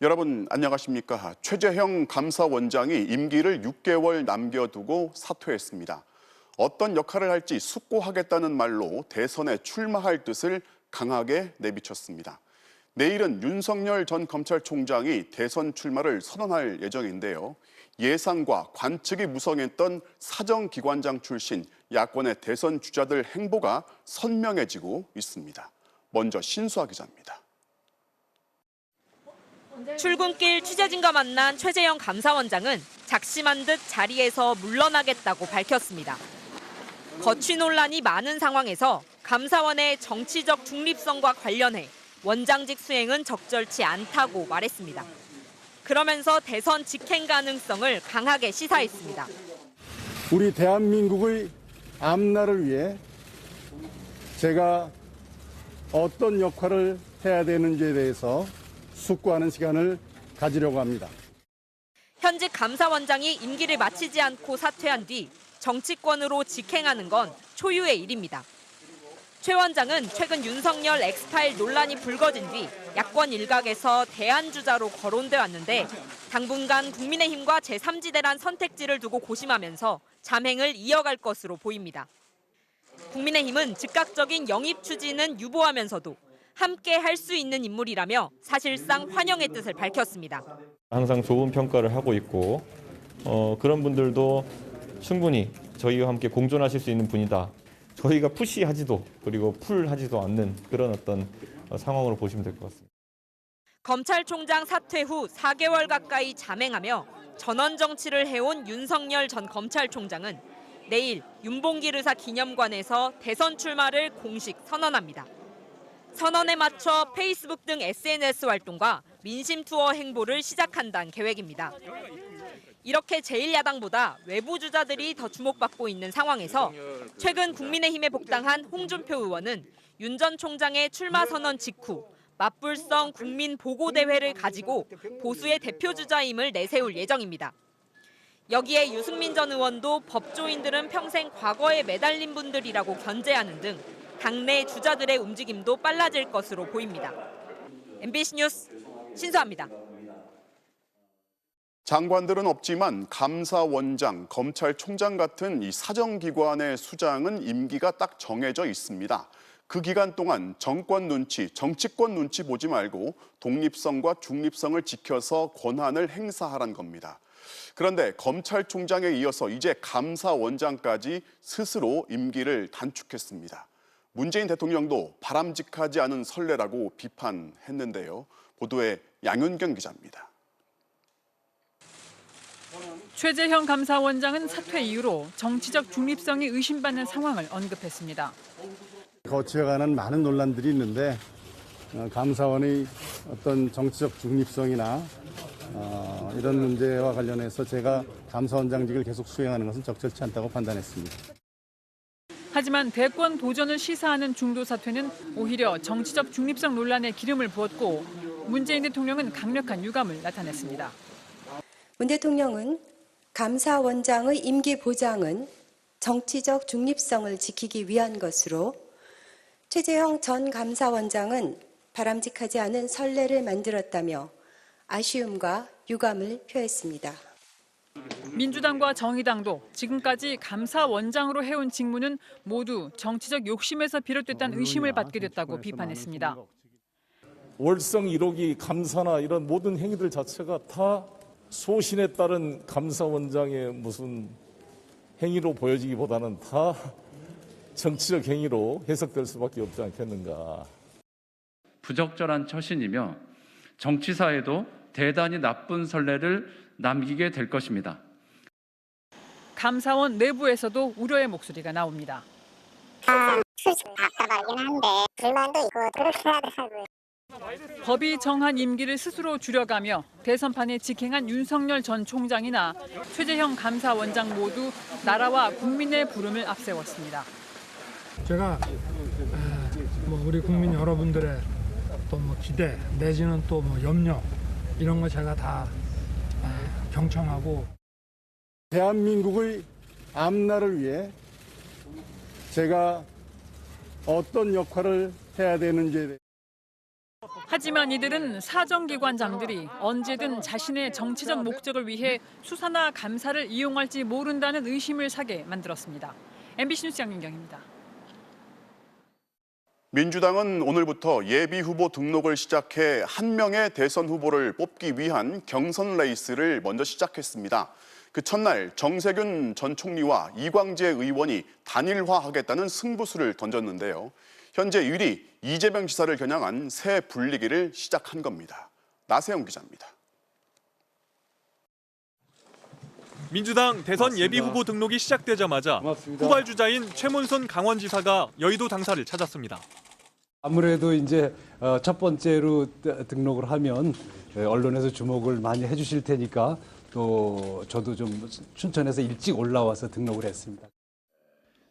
여러분 안녕하십니까? 최재형 감사원장이 임기를 6개월 남겨두고 사퇴했습니다. 어떤 역할을 할지 숙고하겠다는 말로 대선에 출마할 뜻을 강하게 내비쳤습니다. 내일은 윤석열 전 검찰총장이 대선 출마를 선언할 예정인데요. 예상과 관측이 무성했던 사정기관장 출신 야권의 대선 주자들 행보가 선명해지고 있습니다. 먼저 신수아 기자입니다. 출근길 취재진과 만난 최재형 감사원장은 작심한 듯 자리에서 물러나겠다고 밝혔습니다. 거취 논란이 많은 상황에서 감사원의 정치적 중립성과 관련해 원장직 수행은 적절치 않다고 말했습니다. 그러면서 대선 직행 가능성을 강하게 시사했습니다. 우리 대한민국의 앞날을 위해 제가 어떤 역할을 해야 되는지에 대해서 숙고하는 시간을 가지려고 합니다. 현직 감사원장이 임기를 마치지 않고 사퇴한 뒤 정치권으로 직행하는 건 초유의 일입니다. 최 원장은 최근 윤석열 엑스파일 논란이 불거진 뒤 야권 일각에서 대안주자로 거론돼 왔는데 당분간 국민의힘과 제3지대란 선택지를 두고 고심하면서 잠행을 이어갈 것으로 보입니다. 국민의힘은 즉각적인 영입 추진은 유보하면서도 함께 할 수 있는 인물이라며 사실상 환영의 뜻을 밝혔습니다. 항상 좋은 평가를 하고 있고 그런 분들도 충분히 저희와 함께 공존하실 수 있는 분이다. 저희가 푸시하지도 그리고 풀하지도 않는 그런 어떤 상황으로 보시면 될 것 같습니다. 검찰총장 사퇴 후 4개월 가까이 잠행하며 전원 정치를 해온 윤석열 전 검찰총장은 내일 윤봉길 의사 기념관에서 대선 출마를 공식 선언합니다. 선언에 맞춰 페이스북 등 SNS 활동과 민심 투어 행보를 시작한다는 계획입니다. 이렇게 제1야당보다 외부 주자들이 더 주목받고 있는 상황에서 최근 국민의힘에 복당한 홍준표 의원은 윤 전 총장의 출마 선언 직후 맞불성 국민 보고대회를 가지고 보수의 대표 주자임을 내세울 예정입니다. 여기에 유승민 전 의원도 법조인들은 평생 과거에 매달린 분들이라고 견제하는 등 당내 주자들의 움직임도 빨라질 것으로 보입니다. MBC 뉴스 신수아입니다. 장관들은 없지만 감사원장, 검찰총장 같은 이 사정기관의 수장은 임기가 딱 정해져 있습니다. 그 기간 동안 정권 눈치, 정치권 눈치 보지 말고 독립성과 중립성을 지켜서 권한을 행사하란 겁니다. 그런데 검찰총장에 이어서 이제 감사원장까지 스스로 임기를 단축했습니다. 문재인 대통령도 바람직하지 않은 선례라고 비판했는데요. 보도에 양윤경 기자입니다. 최재형 감사원장은 사퇴 이후로 정치적 중립성이 의심받는 상황을 언급했습니다. 거치어가는 많은 논란들이 있는데 감사원의 어떤 정치적 중립성이나 이런 문제와 관련해서 제가 감사원장직을 계속 수행하는 것은 적절치 않다고 판단했습니다. 하지만 대권 도전을 시사하는 중도 사퇴는 오히려 정치적 중립성 논란에 기름을 부었고 문재인 대통령은 강력한 유감을 나타냈습니다. 문 대통령은 감사원장의 임기 보장은 정치적 중립성을 지키기 위한 것으로 최재형 전 감사원장은 바람직하지 않은 선례를 만들었다며 아쉬움과 유감을 표했습니다. 민주당과 정의당도 지금까지 감사원장으로 해온 직무는 모두 정치적 욕심에서 비롯됐다는 의심을 받게 됐다고 비판했습니다. 월성 1호기 감사나 이런 모든 행위들 자체가 다 소신에 따른 감사원장의 무슨 행위로 보여지기보다는 다 정치적 행위로 해석될 수밖에 없지 않겠는가. 부적절한 처신이며 정치사에도 대단히 나쁜 선례를 남기게 될 것입니다. 감사원 내부에서도 우려의 목소리가 나옵니다. 답답하긴 한데 불만도 있고 그렇게 하더라고요. 법이 정한 임기를 스스로 줄여가며 대선판에 직행한 윤석열 전 총장이나 최재형 감사원장 모두 나라와 국민의 부름을 앞세웠습니다. 제가 우리 국민 여러분들의 또 기대 내지는 또 염려 이런 거 제가 다 경청하고 대한민국의 앞날을 위해 제가 어떤 역할을 해야 되는지에 대해 하지만 이들은 사정기관장들이 언제든 자신의 정치적 목적을 위해 수사나 감사를 이용할지 모른다는 의심을 사게 만들었습니다. MBC 뉴스 양민경입니다. 민주당은 오늘부터 예비 후보 등록을 시작해 한 명의 대선 후보를 뽑기 위한 경선 레이스를 먼저 시작했습니다. 그 첫날 정세균 전 총리와 이광재 의원이 단일화하겠다는 승부수를 던졌는데요. 현재 1위 이재명 지사를 겨냥한 새 분리기를 시작한 겁니다. 나세영 기자입니다. 민주당 대선 예비 후보 등록이 시작되자마자 후발 주자인 최문순 강원지사가 여의도 당사를 찾았습니다. 아무래도 이제 첫 번째로 등록을 하면 언론에서 주목을 많이 해주실 테니까 또 저도 좀 춘천에서 일찍 올라와서 등록을 했습니다.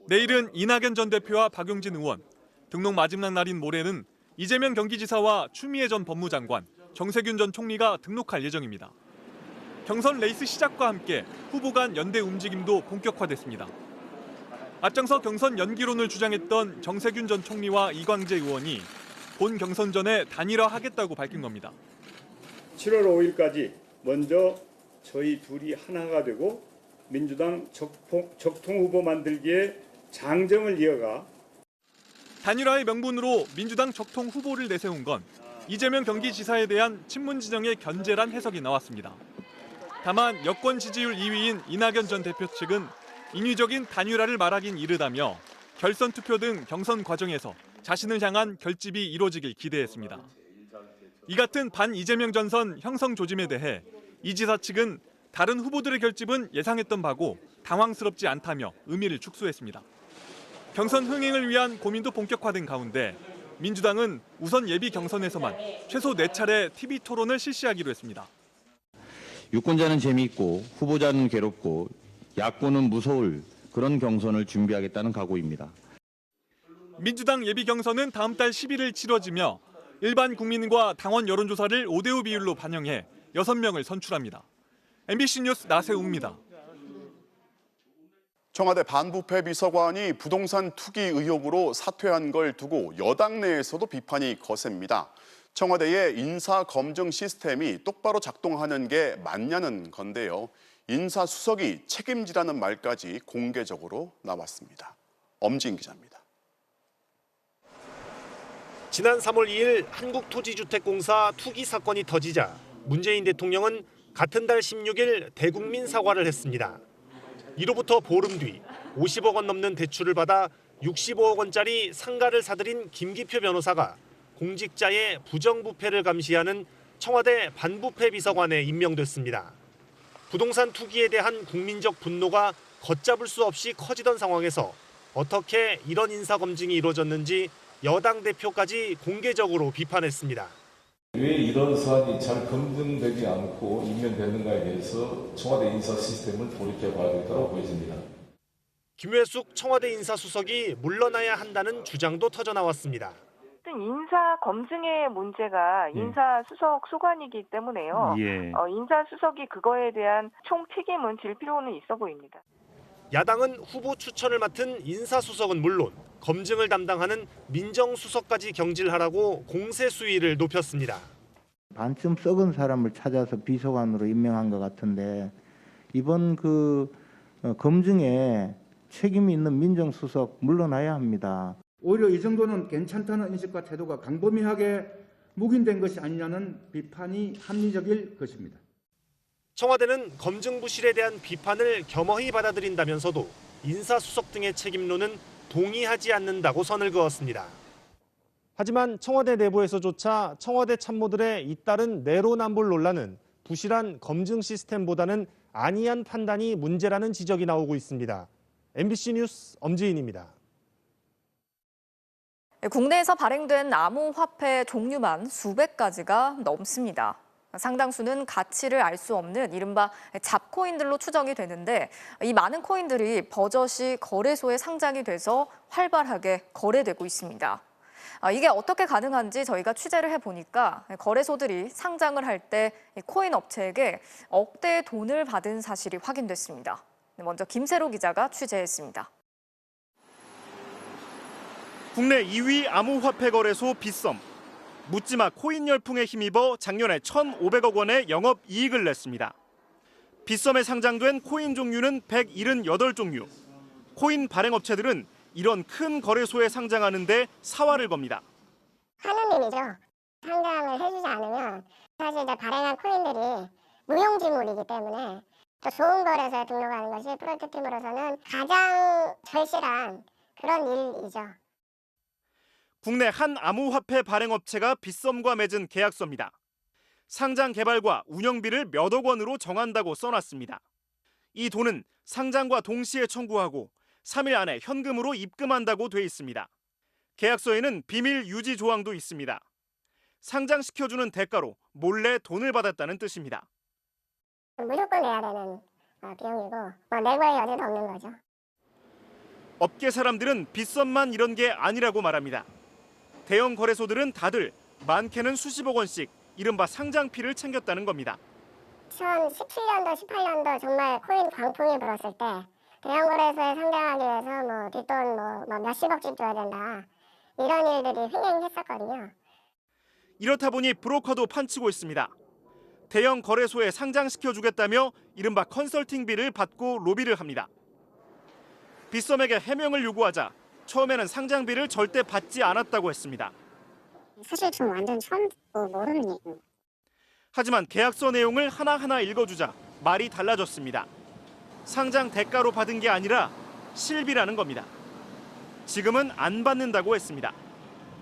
내일은 이낙연 전 대표와 박용진 의원, 등록 마지막 날인 모레는 이재명 경기지사와 추미애 전 법무장관, 정세균 전 총리가 등록할 예정입니다. 경선 레이스 시작과 함께 후보 간 연대 움직임도 본격화됐습니다. 앞장서 경선 연기론을 주장했던 정세균 전 총리와 이광재 의원이 본 경선 전에 단일화하겠다고 밝힌 겁니다. 7월 5일까지 먼저 저희 둘이 하나가 되고 민주당 적통 후보 만들기에 장정을 이어가 단일화의 명분으로 민주당 적통 후보를 내세운 건 이재명 경기지사에 대한 친문 진영의 견제란 해석이 나왔습니다. 다만 여권 지지율 2위인 이낙연 전 대표 측은 인위적인 단일화를 말하긴 이르다며 결선 투표 등 경선 과정에서 자신을 향한 결집이 이루어지길 기대했습니다. 이 같은 반 이재명 전선 형성 조짐에 대해 이 지사 측은 다른 후보들의 결집은 예상했던 바고 당황스럽지 않다며 의미를 축소했습니다. 경선 흥행을 위한 고민도 본격화된 가운데 민주당은 우선 예비 경선에서만 최소 4차례 TV 토론을 실시하기로 했습니다. 유권자는 재미있고 후보자는 괴롭고 야권은 무서울 그런 경선을 준비하겠다는 각오입니다. 민주당 예비 경선은 다음 달 11일 치러지며 일반 국민과 당원 여론조사를 5대5 비율로 반영해 6명을 선출합니다. MBC 뉴스 나세웅입니다. 청와대 반부패 비서관이 부동산 투기 의혹으로 사퇴한 걸 두고 여당 내에서도 비판이 거셉니다. 청와대의 인사검증 시스템이 똑바로 작동하는 게 맞냐는 건데요. 인사수석이 책임지라는 말까지 공개적으로 나왔습니다. 엄지인 기자입니다. 지난 3월 2일 한국토지주택공사 투기 사건이 터지자 문재인 대통령은 같은 달 16일 대국민 사과를 했습니다. 이로부터 보름 뒤 50억 원 넘는 대출을 받아 65억 원짜리 상가를 사들인 김기표 변호사가 공직자의 부정부패를 감시하는 청와대 반부패 비서관에 임명됐습니다. 부동산 투기에 대한 국민적 분노가 걷잡을 수 없이 커지던 상황에서 어떻게 이런 인사검증이 이루어졌는지 여당 대표까지 공개적으로 비판했습니다. 왜 이런 사안이 잘 검증되지 않고 임명되는가에 대해서 청와대 인사 시스템을 돌이켜 봐야 된다고 보여집니다. 김회숙 청와대 인사수석이 물러나야 한다는 주장도 터져나왔습니다. 인사 검증의 문제가 인사수석 수관이기 때문에요. 인사수석이 그거에 대한 총 책임은 질 필요는 있어 보입니다. 야당은 후보 추천을 맡은 인사수석은 물론 검증을 담당하는 민정수석까지 경질하라고 공세 수위를 높였습니다. 반쯤 썩은 사람을 찾아서 비서관으로 임명한 것 같은데 이번 검증에 책임이 있는 민정수석 물러나야 합니다. 오히려 이 정도는 괜찮다는 인식과 태도가 광범위하게 묵인된 것이 아니냐는 비판이 합리적일 것입니다. 청와대는 검증 부실에 대한 비판을 겸허히 받아들인다면서도 인사수석 등의 책임론은 동의하지 않는다고 선을 그었습니다. 하지만 청와대 내부에서조차 청와대 참모들의 잇따른 내로남불 논란은 부실한 검증 시스템보다는 안이한 판단이 문제라는 지적이 나오고 있습니다. MBC 뉴스 엄지인입니다. 국내에서 발행된 암호화폐 종류만 수백 가지가 넘습니다. 상당수는 가치를 알 수 없는 이른바 잡코인들로 추정이 되는데 이 많은 코인들이 버젓이 거래소에 상장이 돼서 활발하게 거래되고 있습니다. 이게 어떻게 가능한지 저희가 취재를 해보니까 거래소들이 상장을 할 때 코인 업체에게 억대의 돈을 받은 사실이 확인됐습니다. 먼저 김세로 기자가 취재했습니다. 국내 2위 암호화폐 거래소 빗썸. 묻지마 코인 열풍에 힘입어 작년에 1,500억 원의 영업이익을 냈습니다. 빗썸에 상장된 코인 종류는 178종류. 코인 발행업체들은 이런 큰 거래소에 상장하는 데 사활을 겁니다. 하는 일이죠. 상장을 해주지 않으면 사실 이제 발행한 코인들이 무용지물이기 때문에 또 좋은 거래소에 등록하는 것이 프로젝트팀으로서는 가장 절실한 그런 일이죠. 국내 한 암호화폐 발행업체가 빗썸과 맺은 계약서입니다. 상장 개발과 운영비를 몇억 원으로 정한다고 써놨습니다. 이 돈은 상장과 동시에 청구하고 3일 안에 현금으로 입금한다고 돼 있습니다. 계약서에는 비밀 유지 조항도 있습니다. 상장시켜주는 대가로 몰래 돈을 받았다는 뜻입니다. 무조건 내야 되는 비용이고 내고의 여지도 없는 거죠. 업계 사람들은 빗썸만 이런 게 아니라고 말합니다. 대형 거래소들은 다들 많게는 수십억 원씩 이른바 상장피를 챙겼다는 겁니다. 2017년도, 18년도 정말 코인 광풍이 불었을 때 대형 거래소에 상장하기 위해서 뒷돈 몇십억씩 줘야 된다. 이런 일들이 횡행했었거든요. 이렇다 보니 브로커도 판치고 있습니다. 대형 거래소에 상장시켜주겠다며 이른바 컨설팅비를 받고 로비를 합니다. 빗썸에게 해명을 요구하자 처음에는 상장비를 절대 받지 않았다고 했습니다. 사실 좀 완전 처음 듣고 모르는 얘기입니다. 하지만 계약서 내용을 하나하나 읽어주자 말이 달라졌습니다. 상장 대가로 받은 게 아니라 실비라는 겁니다. 지금은 안 받는다고 했습니다.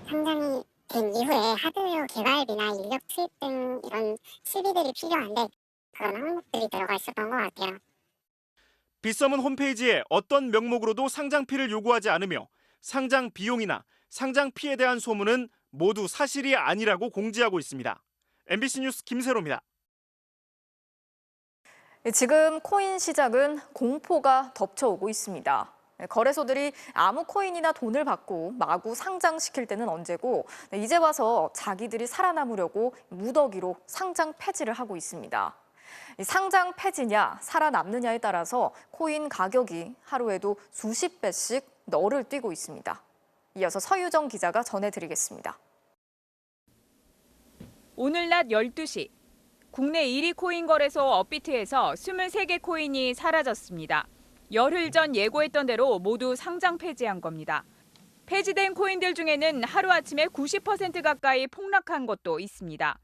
상장이 된 이후에 하드웨어 개발비나 인력 투입 등 이런 실비들이 필요한데 그런 항목들이 들어가 있었던 것 같아요. 빗썸은 홈페이지에 어떤 명목으로도 상장피를 요구하지 않으며 상장 비용이나 상장피에 대한 소문은 모두 사실이 아니라고 공지하고 있습니다. MBC 뉴스 김세로입니다. 지금 코인 시장은 공포가 덮쳐오고 있습니다. 거래소들이 아무 코인이나 돈을 받고 마구 상장시킬 때는 언제고 이제 와서 자기들이 살아남으려고 무더기로 상장 폐지를 하고 있습니다. 상장 폐지냐 살아남느냐에 따라서 코인 가격이 하루에도 수십 배씩 너를 뛰고 있습니다. 이어서 서유정 기자가 전해드리겠습니다. 오늘 낮 12시 국내 1위 코인 거래소 업비트에서 23개 코인이 사라졌습니다. 열흘 전 예고했던 대로 모두 상장 폐지한 겁니다. 폐지된 코인들 중에는 하루아침에 90% 가까이 폭락한 것도 있습니다.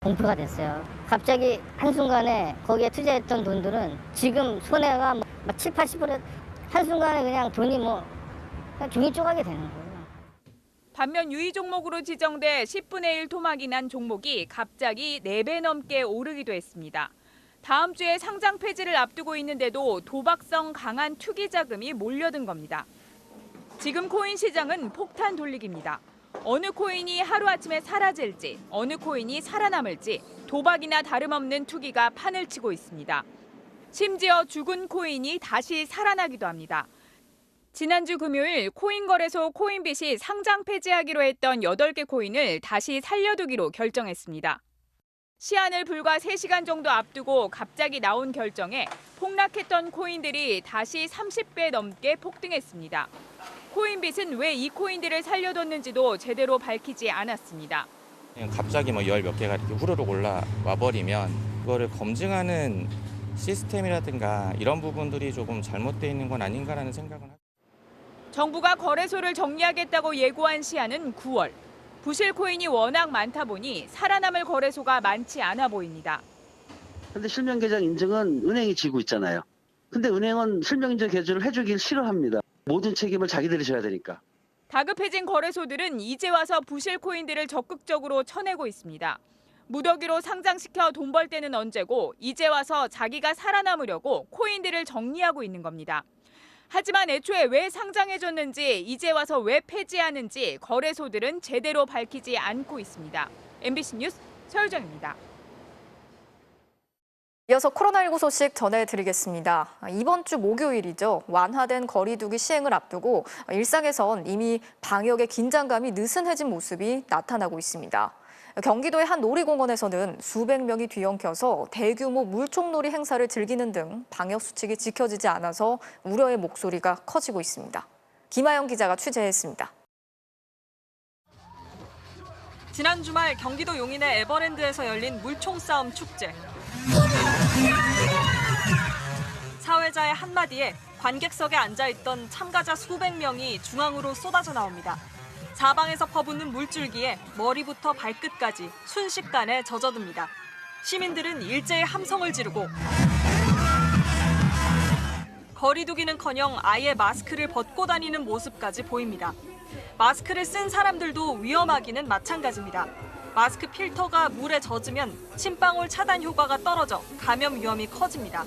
공포가 됐어요. 갑자기 한순간에 거기에 투자했던 돈들은 지금 손해가 7, 80% 한순간에 그냥 돈이 그냥 종이 쪼가게 되는 거예요. 반면 유의 종목으로 지정돼 10분의 1 토막이 난 종목이 갑자기 4배 넘게 오르기도 했습니다. 다음 주에 상장 폐지를 앞두고 있는데도 도박성 강한 투기 자금이 몰려든 겁니다. 지금 코인 시장은 폭탄 돌리기입니다. 어느 코인이 하루아침에 사라질지, 어느 코인이 살아남을지 도박이나 다름없는 투기가 판을 치고 있습니다. 심지어 죽은 코인이 다시 살아나기도 합니다. 지난주 금요일 코인 거래소 코인빗이 상장 폐지하기로 했던 8개 코인을 다시 살려두기로 결정했습니다. 시한을 불과 3시간 정도 앞두고 갑자기 나온 결정에 폭락했던 코인들이 다시 30배 넘게 폭등했습니다. 코인빗은 왜 이 코인들을 살려뒀는지도 제대로 밝히지 않았습니다. 그냥 갑자기 열 몇 개가 이렇게 후루룩 올라와 버리면 그거를 검증하는 시스템이라든가 이런 부분들이 조금 잘못되어 있는 건 아닌가라는 생각은 합니다. 정부가 거래소를 정리하겠다고 예고한 시한은 9월. 부실 코인이 워낙 많다 보니 살아남을 거래소가 많지 않아 보입니다. 그런데 실명 계정 인증은 은행이 지고 있잖아요. 근데 은행은 실명 인증 개조를 해주길 싫어합니다. 모든 책임을 자기들이 져야 되니까. 다급해진 거래소들은 이제 와서 부실 코인들을 적극적으로 쳐내고 있습니다. 무더기로 상장시켜 돈 벌 때는 언제고 이제 와서 자기가 살아남으려고 코인들을 정리하고 있는 겁니다. 하지만 애초에 왜 상장해줬는지 이제 와서 왜 폐지하는지 거래소들은 제대로 밝히지 않고 있습니다. MBC 뉴스 서유정입니다. 이어서 코로나19 소식 전해드리겠습니다. 이번 주 목요일이죠. 완화된 거리 두기 시행을 앞두고 일상에선 이미 방역의 긴장감이 느슨해진 모습이 나타나고 있습니다. 경기도의 한 놀이공원에서는 수백 명이 뒤엉켜서 대규모 물총놀이 행사를 즐기는 등 방역 수칙이 지켜지지 않아서 우려의 목소리가 커지고 있습니다. 김하영 기자가 취재했습니다. 지난 주말 경기도 용인의 에버랜드에서 열린 물총싸움 축제. 사회자의 한마디에 관객석에 앉아있던 참가자 수백 명이 중앙으로 쏟아져 나옵니다. 사방에서 퍼붓는 물줄기에 머리부터 발끝까지 순식간에 젖어듭니다. 시민들은 일제히 함성을 지르고 거리두기는커녕 아예 마스크를 벗고 다니는 모습까지 보입니다. 마스크를 쓴 사람들도 위험하기는 마찬가지입니다. 마스크 필터가 물에 젖으면 침방울 차단 효과가 떨어져 감염 위험이 커집니다.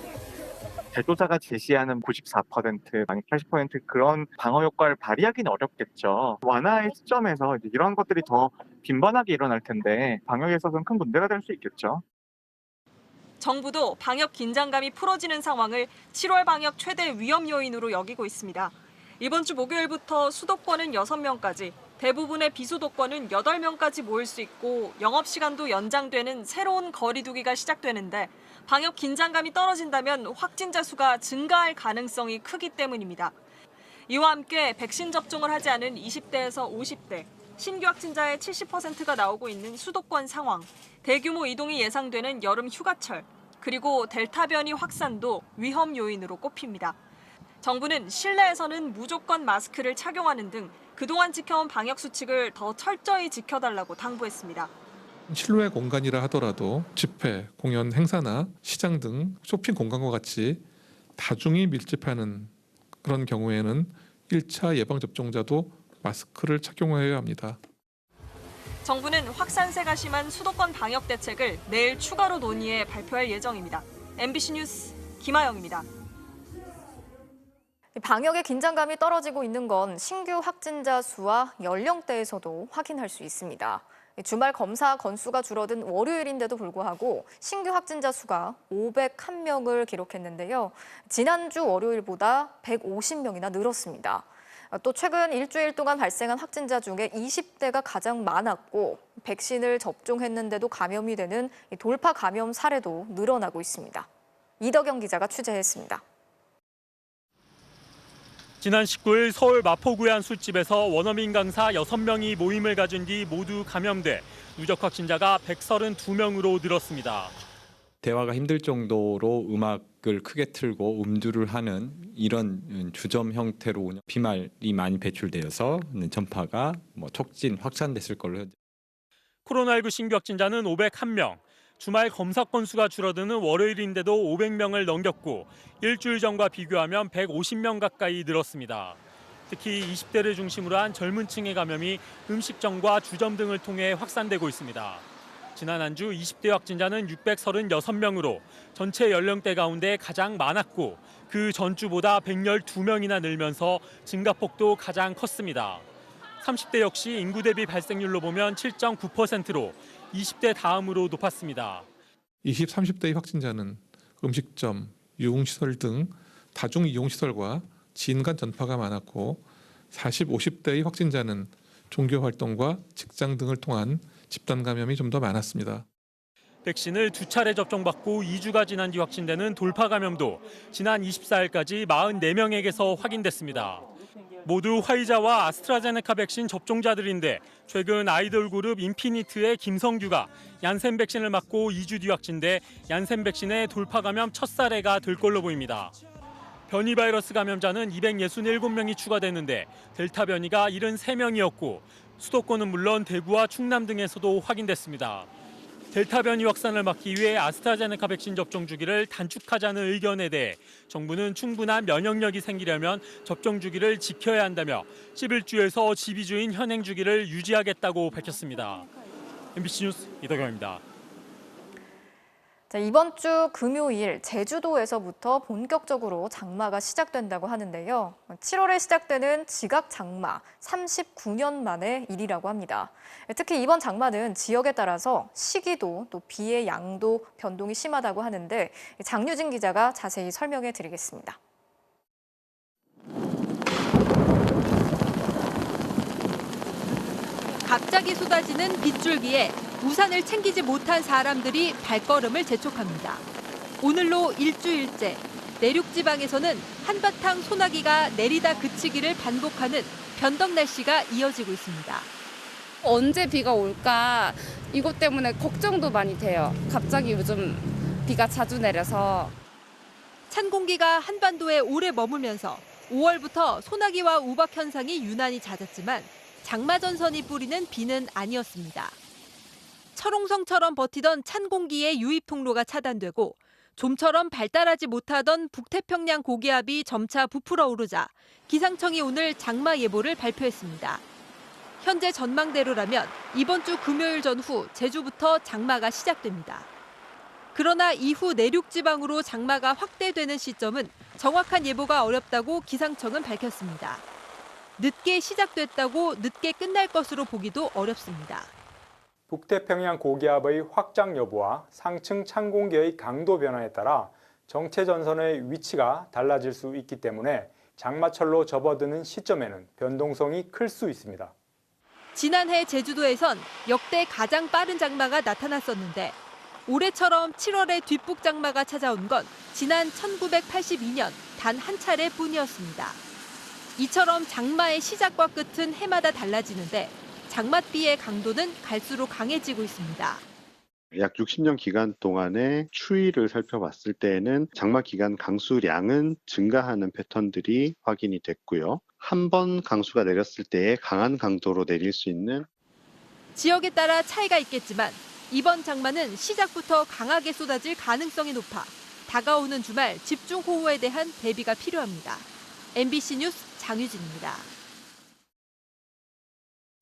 제조사가 제시하는 94%, 80% 그런 방어 효과를 발휘하기는 어렵겠죠. 완화의 시점에서 이런 것들이 더 빈번하게 일어날 텐데 방역에 있어서는 큰 문제가 될 수 있겠죠. 정부도 방역 긴장감이 풀어지는 상황을 7월 방역 최대 위험 요인으로 여기고 있습니다. 이번 주 목요일부터 수도권은 6명까지, 대부분의 비수도권은 8명까지 모일 수 있고 영업시간도 연장되는 새로운 거리두기가 시작되는데 방역 긴장감이 떨어진다면 확진자 수가 증가할 가능성이 크기 때문입니다. 이와 함께 백신 접종을 하지 않은 20대에서 50대, 신규 확진자의 70%가 나오고 있는 수도권 상황, 대규모 이동이 예상되는 여름 휴가철, 그리고 델타 변이 확산도 위험 요인으로 꼽힙니다. 정부는 실내에서는 무조건 마스크를 착용하는 등 그동안 지켜온 방역 수칙을 더 철저히 지켜달라고 당부했습니다. 실외 공간이라 하더라도 집회, 공연, 행사나 시장 등 쇼핑 공간과 같이 다중이 밀집하는 그런 경우에는 1차 예방접종자도 마스크를 착용해야 합니다. 정부는 확산세가 심한 수도권 방역 대책을 내일 추가로 논의해 발표할 예정입니다. MBC 뉴스 김아영입니다. 방역의 긴장감이 떨어지고 있는 건 신규 확진자 수와 연령대에서도 확인할 수 있습니다. 주말 검사 건수가 줄어든 월요일인데도 불구하고 신규 확진자 수가 501명을 기록했는데요. 지난주 월요일보다 150명이나 늘었습니다. 또 최근 일주일 동안 발생한 확진자 중에 20대가 가장 많았고 백신을 접종했는데도 감염이 되는 돌파 감염 사례도 늘어나고 있습니다. 이덕영 기자가 취재했습니다. 지난 19일 서울 마포구의 한 술집에서 원어민 강사 6명이 모임을 가진 뒤 모두 감염돼 누적 확진자가 132명으로 늘었습니다. 대화가 힘들 정도로 음악을 크게 틀고 음주를 하는 이런 주점 형태로 비말이 많이 배출되어서 전파가 촉진, 확산됐을 걸로. 코로나19 신규 확진자는 501명. 주말 검사 건수가 줄어드는 월요일인데도 500명을 넘겼고 일주일 전과 비교하면 150명 가까이 늘었습니다. 특히 20대를 중심으로 한 젊은 층의 감염이 음식점과 주점 등을 통해 확산되고 있습니다. 지난 한 주 20대 확진자는 636명으로 전체 연령대 가운데 가장 많았고 그 전주보다 112명이나 늘면서 증가폭도 가장 컸습니다. 30대 역시 인구 대비 발생률로 보면 7.9%로 20대 다음으로 높았습니다. 20, 30대의 확진자는 음식점, 유흥시설 등 다중이용시설과 지인 간 전파가 많았고 40, 50대의 확진자는 종교활동과 직장 등을 통한 집단 감염이 좀 더 많았습니다. 백신을 2차례 접종받고 2주가 지난 뒤 확진되는 돌파 감염도 지난 24일까지 44명에게서 확인됐습니다. 모두 화이자와 아스트라제네카 백신 접종자들인데 최근 아이돌 그룹 인피니트의 김성규가 얀센 백신을 맞고 2주 뒤 확진돼 얀센 백신의 돌파 감염 첫 사례가 될 걸로 보입니다. 변이 바이러스 감염자는 267명이 추가됐는데 델타 변이가 73명이었고 수도권은 물론 대구와 충남 등에서도 확인됐습니다. 델타 변이 확산을 막기 위해 아스트라제네카 백신 접종 주기를 단축하자는 의견에 대해 정부는 충분한 면역력이 생기려면 접종 주기를 지켜야 한다며 11주에서 12주인 현행 주기를 유지하겠다고 밝혔습니다. MBC 뉴스 이덕영입니다. 이번 주 금요일 제주도에서부터 본격적으로 장마가 시작된다고 하는데요. 7월에 시작되는 지각 장마 39년 만의 일이라고 합니다. 특히 이번 장마는 지역에 따라서 시기도 또 비의 양도 변동이 심하다고 하는데 장유진 기자가 자세히 설명해 드리겠습니다. 갑자기 쏟아지는 빗줄기에 우산을 챙기지 못한 사람들이 발걸음을 재촉합니다. 오늘로 일주일째 내륙 지방에서는 한바탕 소나기가 내리다 그치기를 반복하는 변덕 날씨가 이어지고 있습니다. 언제 비가 올까 이것 때문에 걱정도 많이 돼요. 갑자기 요즘 비가 자주 내려서. 찬 공기가 한반도에 오래 머물면서 5월부터 소나기와 우박 현상이 유난히 잦았지만 장마 전선이 뿌리는 비는 아니었습니다. 철옹성처럼 버티던 찬 공기의 유입 통로가 차단되고 좀처럼 발달하지 못하던 북태평양 고기압이 점차 부풀어 오르자 기상청이 오늘 장마 예보를 발표했습니다. 현재 전망대로라면 이번 주 금요일 전후 제주부터 장마가 시작됩니다. 그러나 이후 내륙 지방으로 장마가 확대되는 시점은 정확한 예보가 어렵다고 기상청은 밝혔습니다. 늦게 시작됐다고 늦게 끝날 것으로 보기도 어렵습니다. 북태평양 고기압의 확장 여부와 상층 찬 공기의 강도 변화에 따라 정체 전선의 위치가 달라질 수 있기 때문에 장마철로 접어드는 시점에는 변동성이 클 수 있습니다. 지난해 제주도에선 역대 가장 빠른 장마가 나타났었는데 올해처럼 7월에 뒷북 장마가 찾아온 건 지난 1982년 단 한 차례뿐이었습니다. 이처럼 장마의 시작과 끝은 해마다 달라지는데 장맛비의 강도는 갈수록 강해지고 있습니다. 약 60년 기간 동안의 추이를 살펴봤을 때에는 장마 기간 강수량은 증가하는 패턴들이 확인이 됐고요. 한 번 강수가 내렸을 때에 강한 강도로 내릴 수 있는 지역에 따라 차이가 있겠지만 이번 장마는 시작부터 강하게 쏟아질 가능성이 높아 다가오는 주말 집중호우에 대한 대비가 필요합니다. MBC 뉴스 장유진입니다.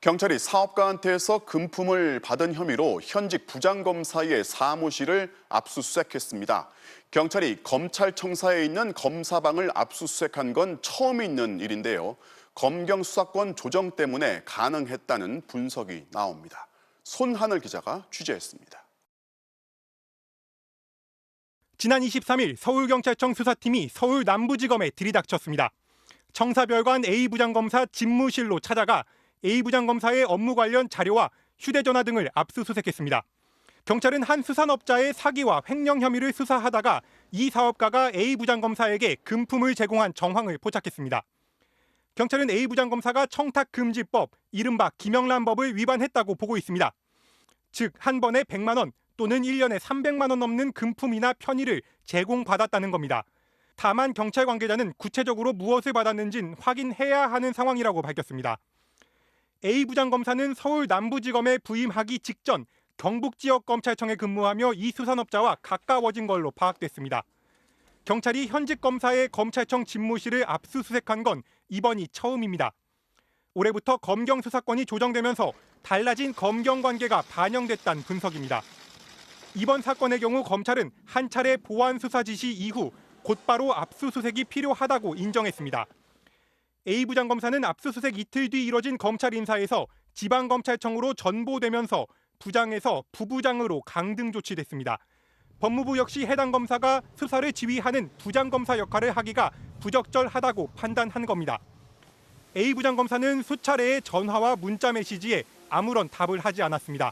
경찰이 사업가한테서 금품을 받은 혐의로 현직 부장검사의 사무실을 압수수색했습니다. 경찰이 검찰청사에 있는 검사방을 압수수색한 건 처음 있는 일인데요. 검경 수사권 조정 때문에 가능했다는 분석이 나옵니다. 손하늘 기자가 취재했습니다. 지난 23일 서울경찰청 수사팀이 서울 남부지검에 들이닥쳤습니다. 청사별관 A부장검사 집무실로 찾아가 A부장검사의 업무 관련 자료와 휴대전화 등을 압수수색했습니다. 경찰은 한 수산업자의 사기와 횡령 혐의를 수사하다가 이 사업가가 A부장검사에게 금품을 제공한 정황을 포착했습니다. 경찰은 A부장검사가 청탁금지법, 이른바 김영란법을 위반했다고 보고 있습니다. 즉, 한 번에 100만 원 또는 1년에 300만 원 넘는 금품이나 편의를 제공받았다는 겁니다. 다만 경찰 관계자는 구체적으로 무엇을 받았는지는 확인해야 하는 상황이라고 밝혔습니다. A부장검사는 서울 남부지검에 부임하기 직전 경북지역검찰청에 근무하며 이 수산업자와 가까워진 걸로 파악됐습니다. 경찰이 현직 검사의 검찰청 집무실을 압수수색한 건 이번이 처음입니다. 올해부터 검경 수사권이 조정되면서 달라진 검경 관계가 반영됐다는 분석입니다. 이번 사건의 경우 검찰은 한 차례 보완 수사 지시 이후 곧바로 압수수색이 필요하다고 인정했습니다. A부장검사는 압수수색 이틀 뒤 이뤄진 검찰 인사에서 지방검찰청으로 전보되면서 부장에서 부부장으로 강등 조치됐습니다. 법무부 역시 해당 검사가 수사를 지휘하는 부장검사 역할을 하기가 부적절하다고 판단한 겁니다. A부장검사는 수차례의 전화와 문자 메시지에 아무런 답을 하지 않았습니다.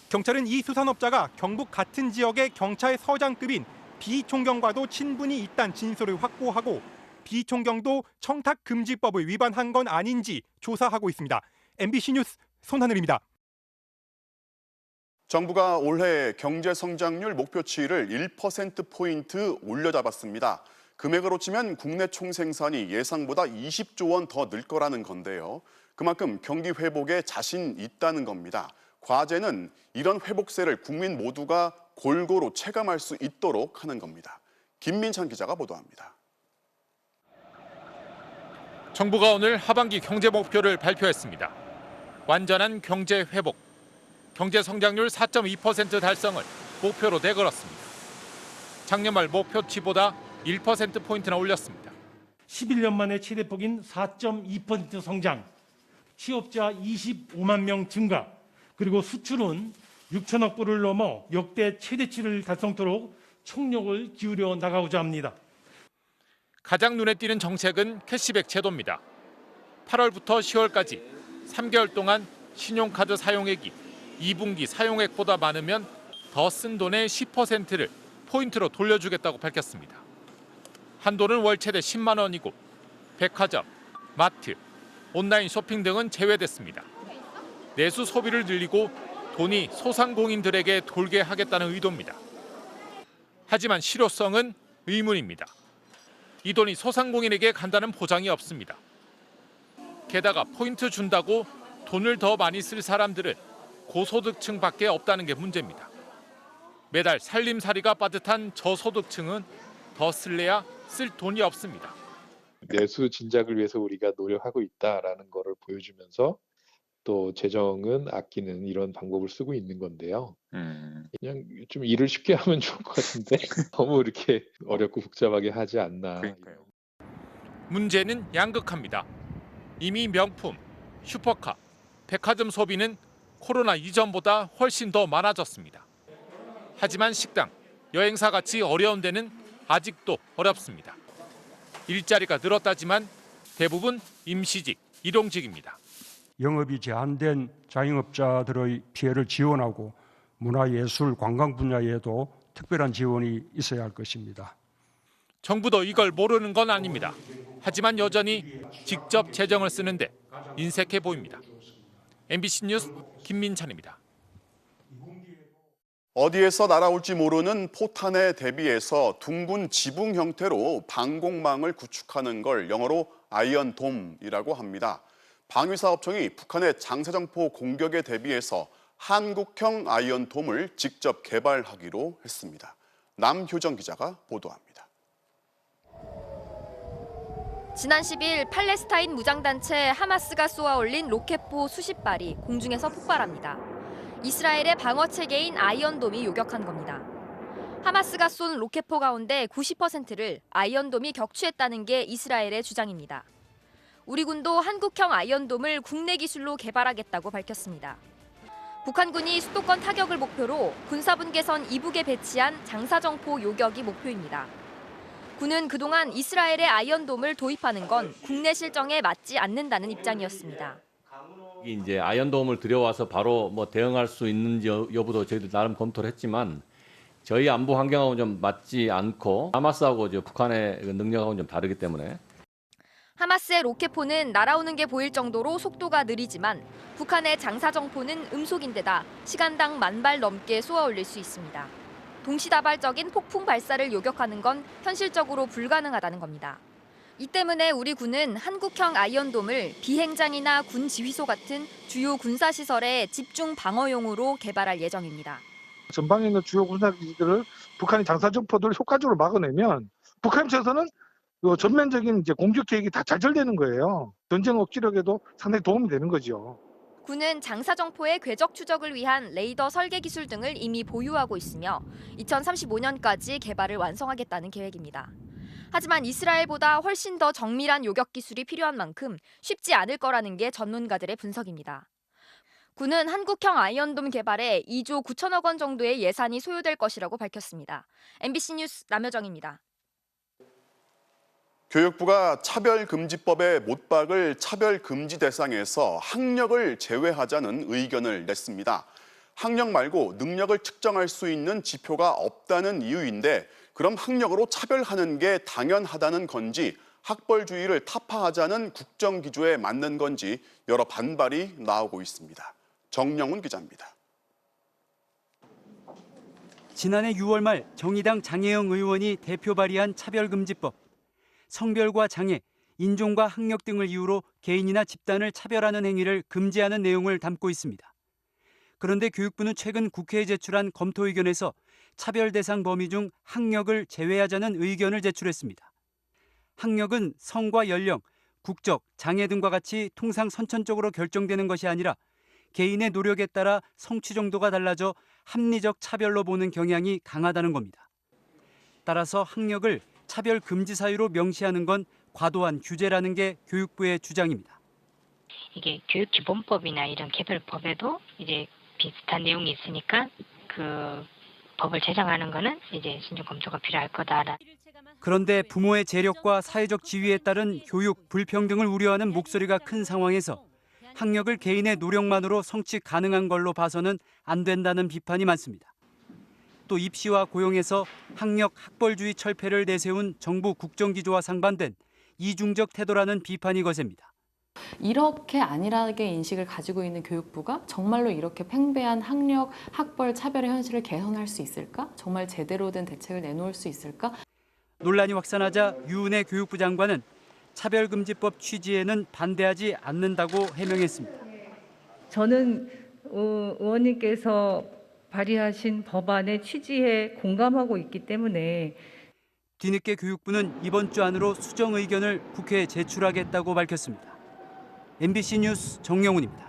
경찰은 이 수산업자가 경북 같은 지역의 경찰서장급인 비총경과도 친분이 있다는 진술을 확보하고 비총경도 청탁금지법을 위반한 건 아닌지 조사하고 있습니다. MBC 뉴스 손하늘입니다. 정부가 올해 경제 성장률 목표치를 1%포인트 올려잡았습니다. 금액으로 치면 국내 총생산이 예상보다 20조 원 더 늘 거라는 건데요. 그만큼 경기 회복에 자신 있다는 겁니다. 과제는 이런 회복세를 국민 모두가 골고루 체감할 수 있도록 하는 겁니다. 김민찬 기자가 보도합니다. 정부가 오늘 하반기 경제 목표를 발표했습니다. 완전한 경제 회복, 경제 성장률 4.2% 달성을 목표로 내걸었습니다. 작년 말 목표치보다 1%포인트나 올렸습니다. 11년 만에 최대폭인 4.2% 성장, 취업자 25만 명 증가, 그리고 수출은 6천억 불을 넘어 역대 최대치를 달성토록 총력을 기울여 나가고자 합니다. 가장 눈에 띄는 정책은 캐시백 제도입니다. 8월부터 10월까지 3개월 동안 신용카드 사용액이 2분기 사용액보다 많으면 더 쓴 돈의 10%를 포인트로 돌려주겠다고 밝혔습니다. 한도는 월 최대 10만 원이고 백화점, 마트, 온라인 쇼핑 등은 제외됐습니다. 내수 소비를 늘리고 돈이 소상공인들에게 돌게 하겠다는 의도입니다. 하지만 실효성은 의문입니다. 이 돈이 소상공인에게 간다는 보장이 없습니다. 게다가 포인트 준다고 돈을 더 많이 쓸 사람들은 고소득층밖에 없다는 게 문제입니다. 매달 살림살이가 빠듯한 저소득층은 더 쓸래야 쓸 돈이 없습니다. 내수 진작을 위해서 우리가 노력하고 있다라는 거를 보여주면서 또 재정은 아끼는 이런 방법을 쓰고 있는 건데요. 그냥 좀 일을 쉽게 하면 좋을 것 같은데 너무 이렇게 어렵고 복잡하게 하지 않나. 문제는 양극화입니다. 이미 명품, 슈퍼카, 백화점 소비는 코로나 이전보다 훨씬 더 많아졌습니다. 하지만 식당, 여행사 같이 어려운 데는 아직도 어렵습니다. 일자리가 늘었다지만 대부분 임시직, 일용직입니다. 영업이 제한된 자영업자들의 피해를 지원하고 문화예술, 관광 분야에도 특별한 지원이 있어야 할 것입니다. 정부도 이걸 모르는 건 아닙니다. 하지만 여전히 직접 재정을 쓰는데 인색해 보입니다. MBC 뉴스 김민찬입니다. 어디에서 날아올지 모르는 포탄에 대비해서 둥근 지붕 형태로 방공망을 구축하는 걸 영어로 아이언돔이라고 합니다. 방위사업청이 북한의 장사정포 공격에 대비해서 한국형 아이언돔을 직접 개발하기로 했습니다. 남효정 기자가 보도합니다. 지난 10일 팔레스타인 무장단체 하마스가 쏘아올린 로켓포 수십 발이 공중에서 폭발합니다. 이스라엘의 방어체계인 아이언돔이 요격한 겁니다. 하마스가 쏜 로켓포 가운데 90%를 아이언돔이 격추했다는 게 이스라엘의 주장입니다. 우리 군도 한국형 아이언돔을 국내 기술로 개발하겠다고 밝혔습니다. 북한군이 수도권 타격을 목표로 군사분계선 이북에 배치한 장사정포 요격이 목표입니다. 군은 그동안 이스라엘의 아이언돔을 도입하는 건 국내 실정에 맞지 않는다는 입장이었습니다. 이제 아이언돔을 들여와서 바로 대응할 수 있는지 여부도 저희들 나름 검토를 했지만 저희 안보 환경하고 좀 맞지 않고 하마스하고 북한의 능력하고는 좀 다르기 때문에. 하마스의 로켓포는 날아오는 게 보일 정도로 속도가 느리지만 북한의 장사정포는 음속인데다 시간당 10,000발 넘게 쏘아올릴 수 있습니다. 동시다발적인 폭풍 발사를 요격하는 건 현실적으로 불가능하다는 겁니다. 이 때문에 우리 군은 한국형 아이언돔을 비행장이나 군 지휘소 같은 주요 군사시설의 집중 방어용으로 개발할 예정입니다. 전방에 있는 주요 군사기지들을 북한이 장사정포들을 효과적으로 막아내면 북한 입장에서는 전면적인 공격 계획이 다 좌절되는 거예요. 전쟁 억지력에도 상당히 도움이 되는 거죠. 군은 장사정포의 궤적 추적을 위한 레이더 설계 기술 등을 이미 보유하고 있으며 2035년까지 개발을 완성하겠다는 계획입니다. 하지만 이스라엘보다 훨씬 더 정밀한 요격 기술이 필요한 만큼 쉽지 않을 거라는 게 전문가들의 분석입니다. 군은 한국형 아이언돔 개발에 2조 9천억 원 정도의 예산이 소요될 것이라고 밝혔습니다. MBC 뉴스 남효정입니다. 교육부가 차별금지법에 못 박을 차별금지 대상에서 학력을 제외하자는 의견을 냈습니다. 학력 말고 능력을 측정할 수 있는 지표가 없다는 이유인데 그럼 학력으로 차별하는 게 당연하다는 건지 학벌주의를 타파하자는 국정기조에 맞는 건지 여러 반발이 나오고 있습니다. 정영훈 기자입니다. 지난해 6월 말 정의당 장혜영 의원이 대표 발의한 차별금지법. 성별과 장애, 인종과 학력 등을 이유로 개인이나 집단을 차별하는 행위를 금지하는 내용을 담고 있습니다. 그런데 교육부는 최근 국회에 제출한 검토 의견에서 차별 대상 범위 중 학력을 제외하자는 의견을 제출했습니다. 학력은 성과 연령, 국적, 장애 등과 같이 통상 선천적으로 결정되는 것이 아니라 개인의 노력에 따라 성취 정도가 달라져 합리적 차별로 보는 경향이 강하다는 겁니다. 따라서 학력을 차별 금지 사유로 명시하는 건 과도한 규제라는 게 교육부의 주장입니다. 이게 교육기본법이나 이런 개별법에도 이제 비슷한 내용이 있으니까 그 법을 제정하는 거는 이제 신중 검토가 필요할 거다. 그런데 부모의 재력과 사회적 지위에 따른 교육 불평등을 우려하는 목소리가 큰 상황에서 학력을 개인의 노력만으로 성취 가능한 걸로 봐서는 안 된다는 비판이 많습니다. 또 입시와 고용에서 학력 학벌주의 철폐를 내세운 정부 국정기조와 상반된 이중적 태도라는 비판이 거셉니다. 이렇게 안일하게 인식을 가지고 있는 교육부가 정말로 이렇게 팽배한 학력, 학벌 차별의 현실을 개선할 수 있을까? 정말 제대로 된 대책을 내놓을 수 있을까? 논란이 확산하자 유은혜 교육부 장관은 차별금지법 취지에는 반대하지 않는다고 해명했습니다. 저는 의원님께서 발의하신 법안의 취지에 공감하고 있기 때문에 뒤늦게 교육부는 이번 주 안으로 수정 의견을 국회에 제출하겠다고 밝혔습니다. MBC 뉴스 정영훈입니다.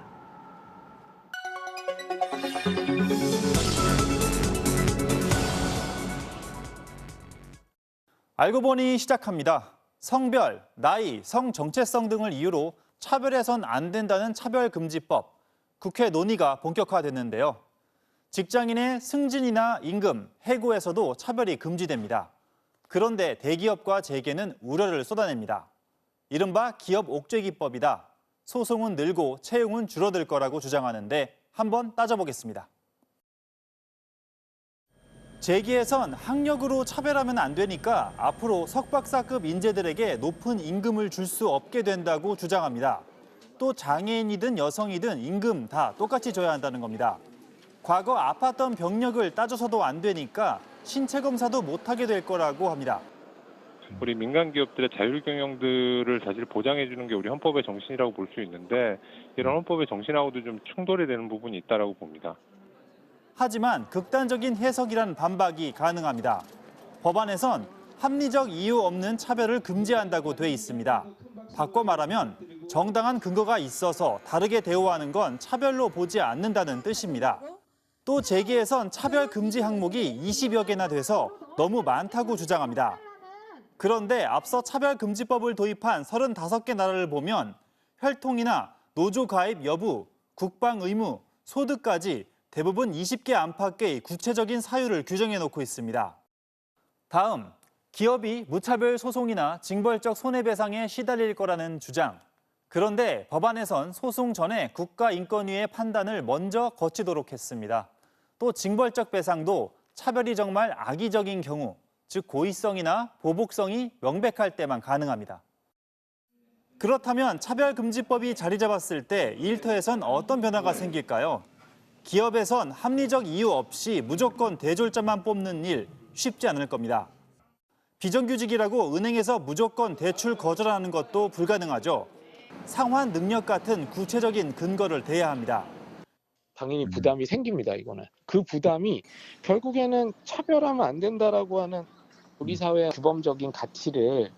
알고 보니 시작합니다. 성별, 나이, 성 정체성 등을 이유로 차별해선 안 된다는 차별금지법. 국회 논의가 본격화됐는데요. 직장인의 승진이나 임금, 해고에서도 차별이 금지됩니다. 그런데 대기업과 재계는 우려를 쏟아냅니다. 이른바 기업 옥죄기법이다. 소송은 늘고 채용은 줄어들 거라고 주장하는데 한번 따져보겠습니다. 재계에선 학력으로 차별하면 안 되니까 앞으로 석박사급 인재들에게 높은 임금을 줄 수 없게 된다고 주장합니다. 또 장애인이든 여성이든 임금 다 똑같이 줘야 한다는 겁니다. 과거 아팠던 병력을 따져서도 안 되니까 신체 검사도 못하게 될 거라고 합니다. 우리 민간 기업들의 자율 경영들을 사실 보장해 주는 게 우리 헌법의 정신이라고 볼 수 있는데 이런 헌법의 정신하고도 좀 충돌이 되는 부분이 있다라고 봅니다. 하지만 극단적인 해석이란 반박이 가능합니다. 법안에선 합리적 이유 없는 차별을 금지한다고 돼 있습니다. 바꿔 말하면 정당한 근거가 있어서 다르게 대우하는 건 차별로 보지 않는다는 뜻입니다. 또 재계에선 차별 금지 항목이 20여 개나 돼서 너무 많다고 주장합니다. 그런데 앞서 차별금지법을 도입한 35개 나라를 보면 혈통이나 노조 가입 여부, 국방 의무, 소득까지 대부분 20개 안팎의 구체적인 사유를 규정해 놓고 있습니다. 다음, 기업이 무차별 소송이나 징벌적 손해배상에 시달릴 거라는 주장. 그런데 법안에선 소송 전에 국가인권위의 판단을 먼저 거치도록 했습니다. 또 징벌적 배상도 차별이 정말 악의적인 경우, 즉 고의성이나 보복성이 명백할 때만 가능합니다. 그렇다면 차별금지법이 자리 잡았을 때 일터에선 어떤 변화가 생길까요? 기업에선 합리적 이유 없이 무조건 대졸자만 뽑는 일 쉽지 않을 겁니다. 비정규직이라고 은행에서 무조건 대출 거절하는 것도 불가능하죠. 상환 능력 같은 구체적인 근거를 대야 합니다. 당연히 부담이 생깁니다, 이거는. 그 부담이 결국에는 차별하면 안 된다라고 하는 우리 사회의 규범적인 가치를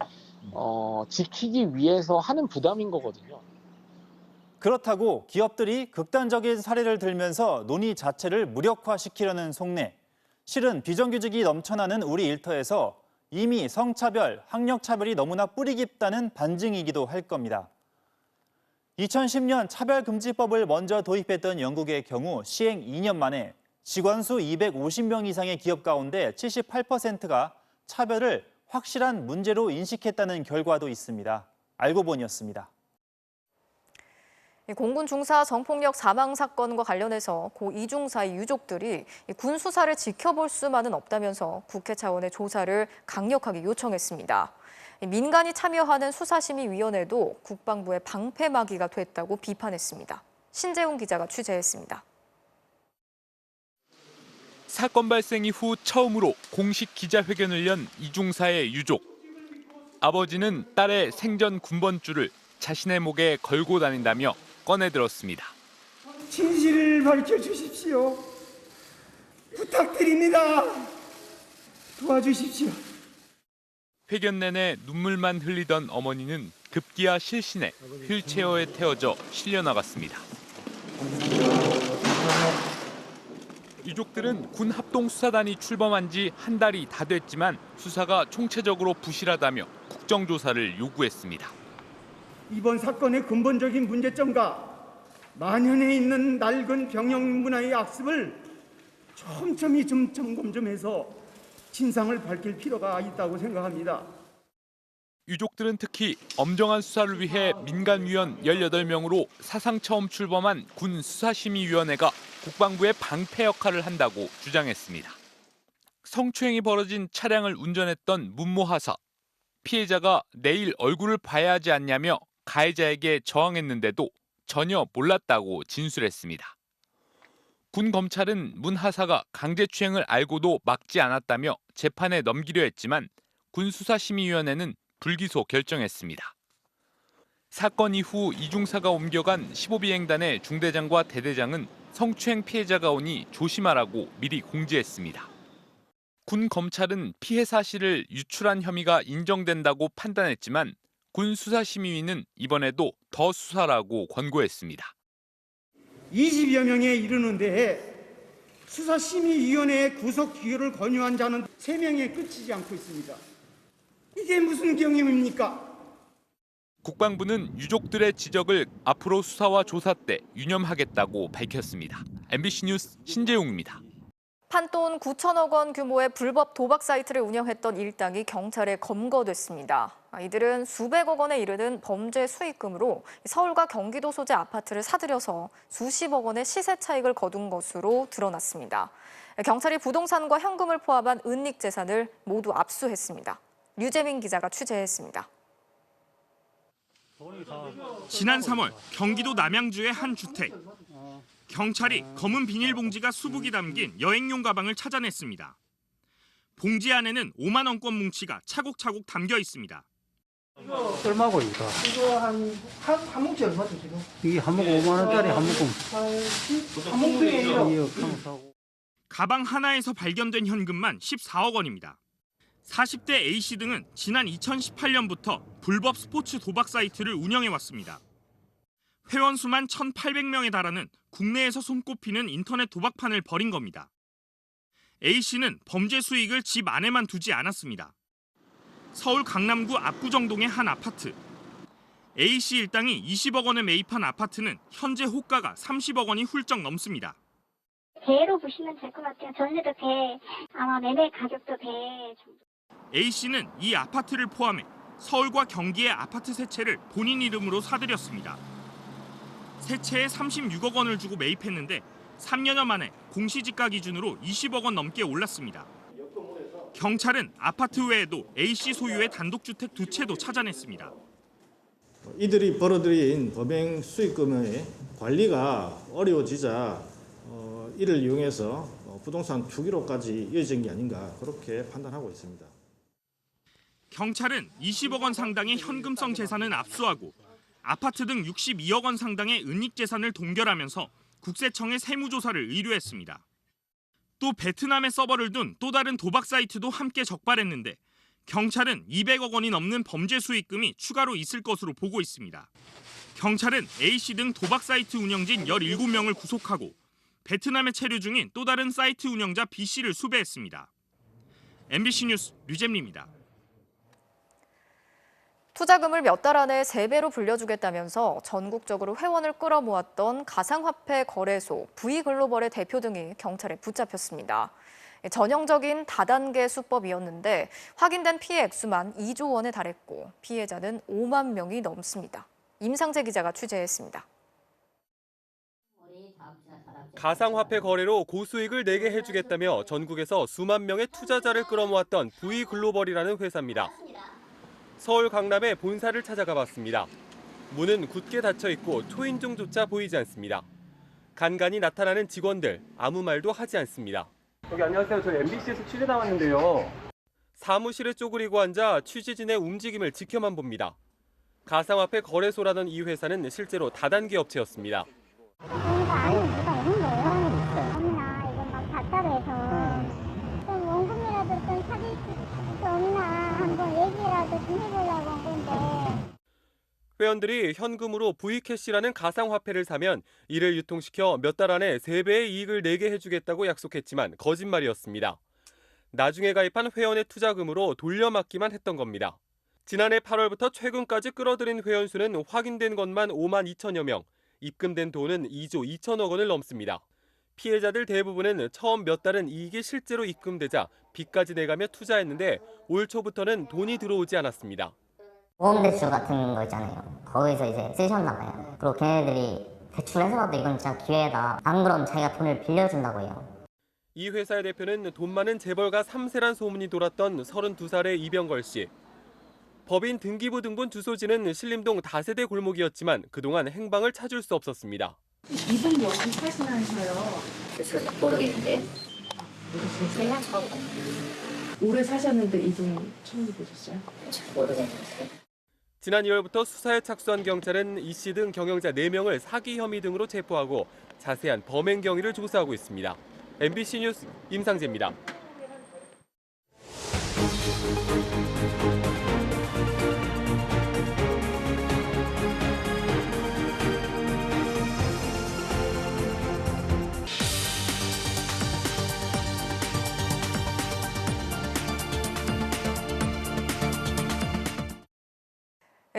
지키기 위해서 하는 부담인 거거든요. 그렇다고 기업들이 극단적인 사례를 들면서 논의 자체를 무력화시키려는 속내. 실은 비정규직이 넘쳐나는 우리 일터에서 이미 성차별, 학력차별이 너무나 뿌리 깊다는 반증이기도 할 겁니다. 2010년 차별금지법을 먼저 도입했던 영국의 경우 시행 2년 만에 직원 수 250명 이상의 기업 가운데 78%가 차별을 확실한 문제로 인식했다는 결과도 있습니다. 알고 보니였습니다. 공군 중사 성폭력 사망 사건과 관련해서 고 이중사의 유족들이 군 수사를 지켜볼 수만은 없다면서 국회 차원의 조사를 강력하게 요청했습니다. 민간이 참여하는 수사심의위원회도 국방부의 방패막이가 됐다고 비판했습니다. 신재훈 기자가 취재했습니다. 사건 발생 이후 처음으로 공식 기자회견을 연 이중사의 유족. 아버지는 딸의 생전 군번줄을 자신의 목에 걸고 다닌다며 꺼내들었습니다. 진실을 밝혀주십시오. 부탁드립니다. 도와주십시오. 회견 내내 눈물만 흘리던 어머니는 급기야 실신해 휠체어에 태워져 실려나갔습니다. 유족들은 군 합동수사단이 출범한 지 한 달이 다 됐지만 수사가 총체적으로 부실하다며 국정조사를 요구했습니다. 이번 사건의 근본적인 문제점과 만연해 있는 낡은 병역 문화의 악습을 촘촘히 좀 점검 좀 해서 진상을 밝힐 필요가 있다고 생각합니다. 유족들은 특히 엄정한 수사를 위해 민간위원 18명으로 사상 처음 출범한 군 수사심의위원회가 국방부의 방패 역할을 한다고 주장했습니다. 성추행이 벌어진 차량을 운전했던 문모 하사. 피해자가 내일 얼굴을 봐야 하지 않냐며 가해자에게 저항했는데도 전혀 몰랐다고 진술했습니다. 군 검찰은 문 하사가 강제추행을 알고도 막지 않았다며 재판에 넘기려 했지만 군수사심의위원회는 불기소 결정했습니다. 사건 이후 이중사가 옮겨간 15비행단의 중대장과 대대장은 성추행 피해자가 오니 조심하라고 미리 공지했습니다. 군 검찰은 피해 사실을 유출한 혐의가 인정된다고 판단했지만 군 수사심의위는 이번에도 더 수사라고 권고했습니다. 20여 명에 이르는데 수사심의위원회의 구속 기결을 권유한 자는 3명에 그치지 않고 있습니다. 이게 무슨 경위입니까? 국방부는 유족들의 지적을 앞으로 수사와 조사 때 유념하겠다고 밝혔습니다. MBC 뉴스 신재용입니다. 판돈 9천억 원 규모의 불법 도박 사이트를 운영했던 일당이 경찰에 검거됐습니다. 이들은 수백억 원에 이르는 범죄 수익금으로 서울과 경기도 소재 아파트를 사들여서 수십억 원의 시세 차익을 거둔 것으로 드러났습니다. 경찰이 부동산과 현금을 포함한 은닉 재산을 모두 압수했습니다. 류재민 기자가 취재했습니다. 지난 3월 경기도 남양주의 한 주택. 경찰이 검은 비닐봉지가 수북이 담긴 여행용 가방을 찾아냈습니다. 봉지 안에는 5만 원권 뭉치가 차곡차곡 담겨 있습니다. 이거 얼마고 이거? 이거 한 뭉치 얼마죠 지금? 이게 한 뭉치 5만 원짜리 한 뭉치. 한 뭉치. 가방 하나에서 발견된 현금만 14억 원입니다. 40대 A씨 등은 지난 2018년부터 불법 스포츠 도박 사이트를 운영해왔습니다. 회원 수만 1,800명에 달하는 국내에서 손꼽히는 인터넷 도박판을 벌인 겁니다. A씨는 범죄 수익을 집 안에만 두지 않았습니다. 서울 강남구 압구정동의 한 아파트. A씨 일당이 20억 원에 매입한 아파트는 현재 호가가 30억 원이 훌쩍 넘습니다. 배로 보시면 될 것 같아요. 전세도 배, 아마 매매 가격도 배 정도. A씨는 이 아파트를 포함해 서울과 경기의 아파트 세 채를 본인 이름으로 사들였습니다. 세 채에 36억 원을 주고 매입했는데 3년여 만에 공시지가 기준으로 20억 원 넘게 올랐습니다. 경찰은 아파트 외에도 A씨 소유의 단독주택 2채도 찾아냈습니다. 이들이 벌어들인 범행 수익금의 관리가 어려워지자 이를 이용해서 부동산 투기로까지 이어진 게 아닌가 그렇게 판단하고 있습니다. 경찰은 20억 원 상당의 현금성 재산은 압수하고 아파트 등 62억 원 상당의 은닉 재산을 동결하면서 국세청에 세무조사를 의뢰했습니다. 또 베트남에 서버를 둔 또 다른 도박 사이트도 함께 적발했는데 경찰은 200억 원이 넘는 범죄 수익금이 추가로 있을 것으로 보고 있습니다. 경찰은 A씨 등 도박 사이트 운영진 17명을 구속하고 베트남에 체류 중인 또 다른 사이트 운영자 B씨를 수배했습니다. MBC 뉴스 류잼리입니다. 투자금을 몇 달 안에 3배로 불려주겠다면서 전국적으로 회원을 끌어모았던 가상화폐 거래소 V글로벌의 대표 등이 경찰에 붙잡혔습니다. 전형적인 다단계 수법이었는데 확인된 피해 액수만 2조 원에 달했고 피해자는 5만 명이 넘습니다. 임상재 기자가 취재했습니다. 가상화폐 거래로 고수익을 내게 해주겠다며 전국에서 수만 명의 투자자를 끌어모았던 V글로벌이라는 회사입니다. 서울 강남에 본사를 찾아가 봤습니다. 문은 굳게 닫혀 있고 초인종조차 보이지 않습니다. 간간히 나타나는 직원들, 아무 말도 하지 않습니다. 여기 안녕하세요. 저희 MBC에서 취재 나왔는데요. 사무실에 쪼그리고 앉아 취재진의 움직임을 지켜만 봅니다. 가상화폐 거래소라던 이 회사는 실제로 다단계 업체였습니다. 안에 누가 오는 거예요. 없나 이거 막 닫다고 해서 좀 원금이라도 좀 찾을 수 없나 한번 얘기라도 좀 해보려고 한 건데. 회원들이 현금으로 V캐시라는 가상화폐를 사면 이를 유통시켜 몇 달 안에 3배의 이익을 내게 해주겠다고 약속했지만 거짓말이었습니다. 나중에 가입한 회원의 투자금으로 돌려막기만 했던 겁니다. 지난해 8월부터 최근까지 끌어들인 회원 수는 확인된 것만 5만 2천여 명, 입금된 돈은 2조 2천억 원을 넘습니다. 피해자들 대부분은 처음 몇 달은 이익이 실제로 입금되자 빚까지 내가며 투자했는데 올 초부터는 돈이 들어오지 않았습니다. 보험대출 같은 거 있잖아요. 거기서 이제 쓰셨나 봐요. 그리고 걔네들이 대출해서라도 이건 진짜 기회다. 안 그러면 자기가 돈을 빌려준다고 해요. 이 회사의 대표는 돈 많은 재벌가 3세란 소문이 돌았던 32살의 이병걸 씨. 법인 등기부 등본 주소지는 신림동 다세대 골목이었지만 그동안 행방을 찾을 수 없었습니다. 이분 여기 사시나요? 모르겠는데. 오래 사셨는데 이분 처음 보셨어요? 모르겠는데. 지난 2월부터 수사에 착수한 경찰은 이 씨 등 경영자 4명을 사기 혐의 등으로 체포하고 자세한 범행 경위를 조사하고 있습니다. MBC 뉴스 임상재입니다.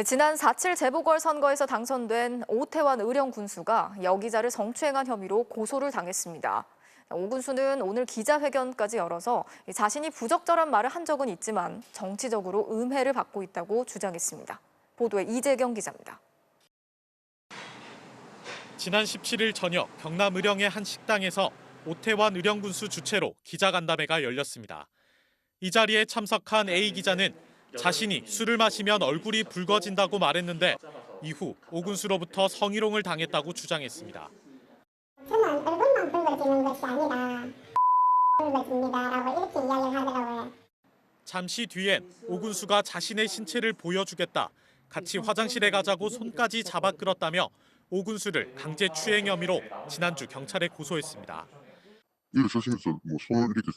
지난 4.7 재보궐선거에서 당선된 오태환 의령 군수가 여기자를 성추행한 혐의로 고소를 당했습니다. 오 군수는 오늘 기자회견까지 열어서 자신이 부적절한 말을 한 적은 있지만 정치적으로 음해를 받고 있다고 주장했습니다. 보도에 이재경 기자입니다. 지난 17일 저녁 경남 의령의 한 식당에서 오태환 의령 군수 주최로 기자간담회가 열렸습니다. 이 자리에 참석한 A 기자는 자신이 술을 마시면 얼굴이 붉어진다고 말했는데 이후 오 군수로부터 성희롱을 당했다고 주장했습니다. 저는 얼굴만 붉어지는 것이 아니라 붉어집니다라고 이렇게 이야기를 하더라고요. 잠시 뒤엔 오 군수가 자신의 신체를 보여주겠다, 같이 화장실에 가자고 손까지 잡아 끌었다며 오 군수를 강제 추행 혐의로 지난주 경찰에 고소했습니다. 일어서시면서 뭐 손을 이렇게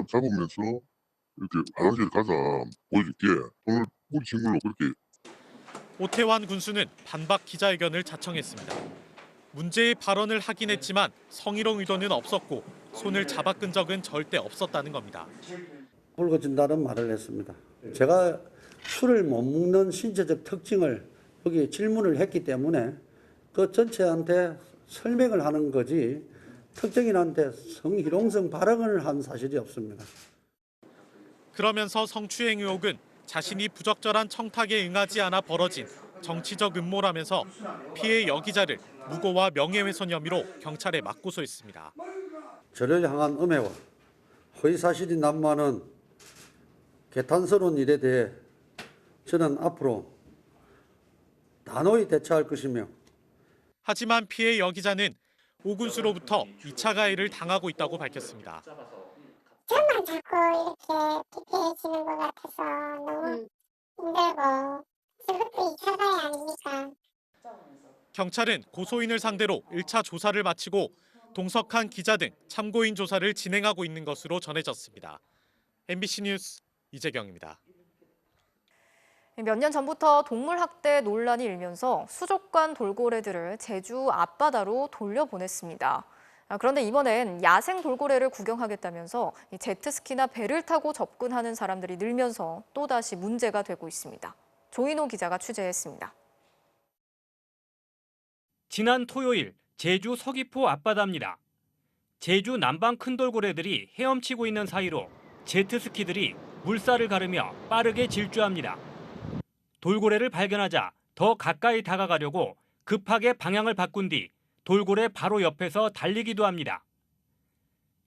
잡으면서 이렇게 화장실 가자 보여줄게, 손을 뿌리친 걸로 그렇게. 오태환 군수는 반박 기자회견을 자청했습니다. 문제의 발언을 하긴 했지만 성희롱 의도는 없었고 손을 잡아끈 적은 절대 없었다는 겁니다. 붉어진다는 말을 했습니다. 제가 술을 못 먹는 신체적 특징을 여기 질문을 했기 때문에 그 전체한테 설명을 하는 거지 특정인한테 성희롱성 발언을 한 사실이 없습니다. 그러면서 성추행 의혹은 자신이 부적절한 청탁에 응하지 않아 벌어진 정치적 음모라면서 피해 여기자를 무고와 명예훼손 혐의로 경찰에 맞고소했습니다. 저를 향한 음해와 허위사실이 난무하는 개탄스러운 일에 대해 저는 앞으로 단호히 대처할 것이며. 하지만 피해 여기자는 오 군수로부터 2차 가해를 당하고 있다고 밝혔습니다. 저만 자꾸 이렇게 피폐해지는 것 같아서 너무 힘들고 그것도 2차 가해 아닙니까? 경찰은 고소인을 상대로 1차 조사를 마치고 동석한 기자 등 참고인 조사를 진행하고 있는 것으로 전해졌습니다. MBC 뉴스 이재경입니다. 몇 년 전부터 동물 학대 논란이 일면서 수족관 돌고래들을 제주 앞바다로 돌려보냈습니다. 그런데 이번엔 야생 돌고래를 구경하겠다면서 제트스키나 배를 타고 접근하는 사람들이 늘면서 또다시 문제가 되고 있습니다. 조인호 기자가 취재했습니다. 지난 토요일 제주 서귀포 앞바다입니다. 제주 남방 큰 돌고래들이 헤엄치고 있는 사이로 제트스키들이 물살을 가르며 빠르게 질주합니다. 돌고래를 발견하자 더 가까이 다가가려고 급하게 방향을 바꾼 뒤 돌고래 바로 옆에서 달리기도 합니다.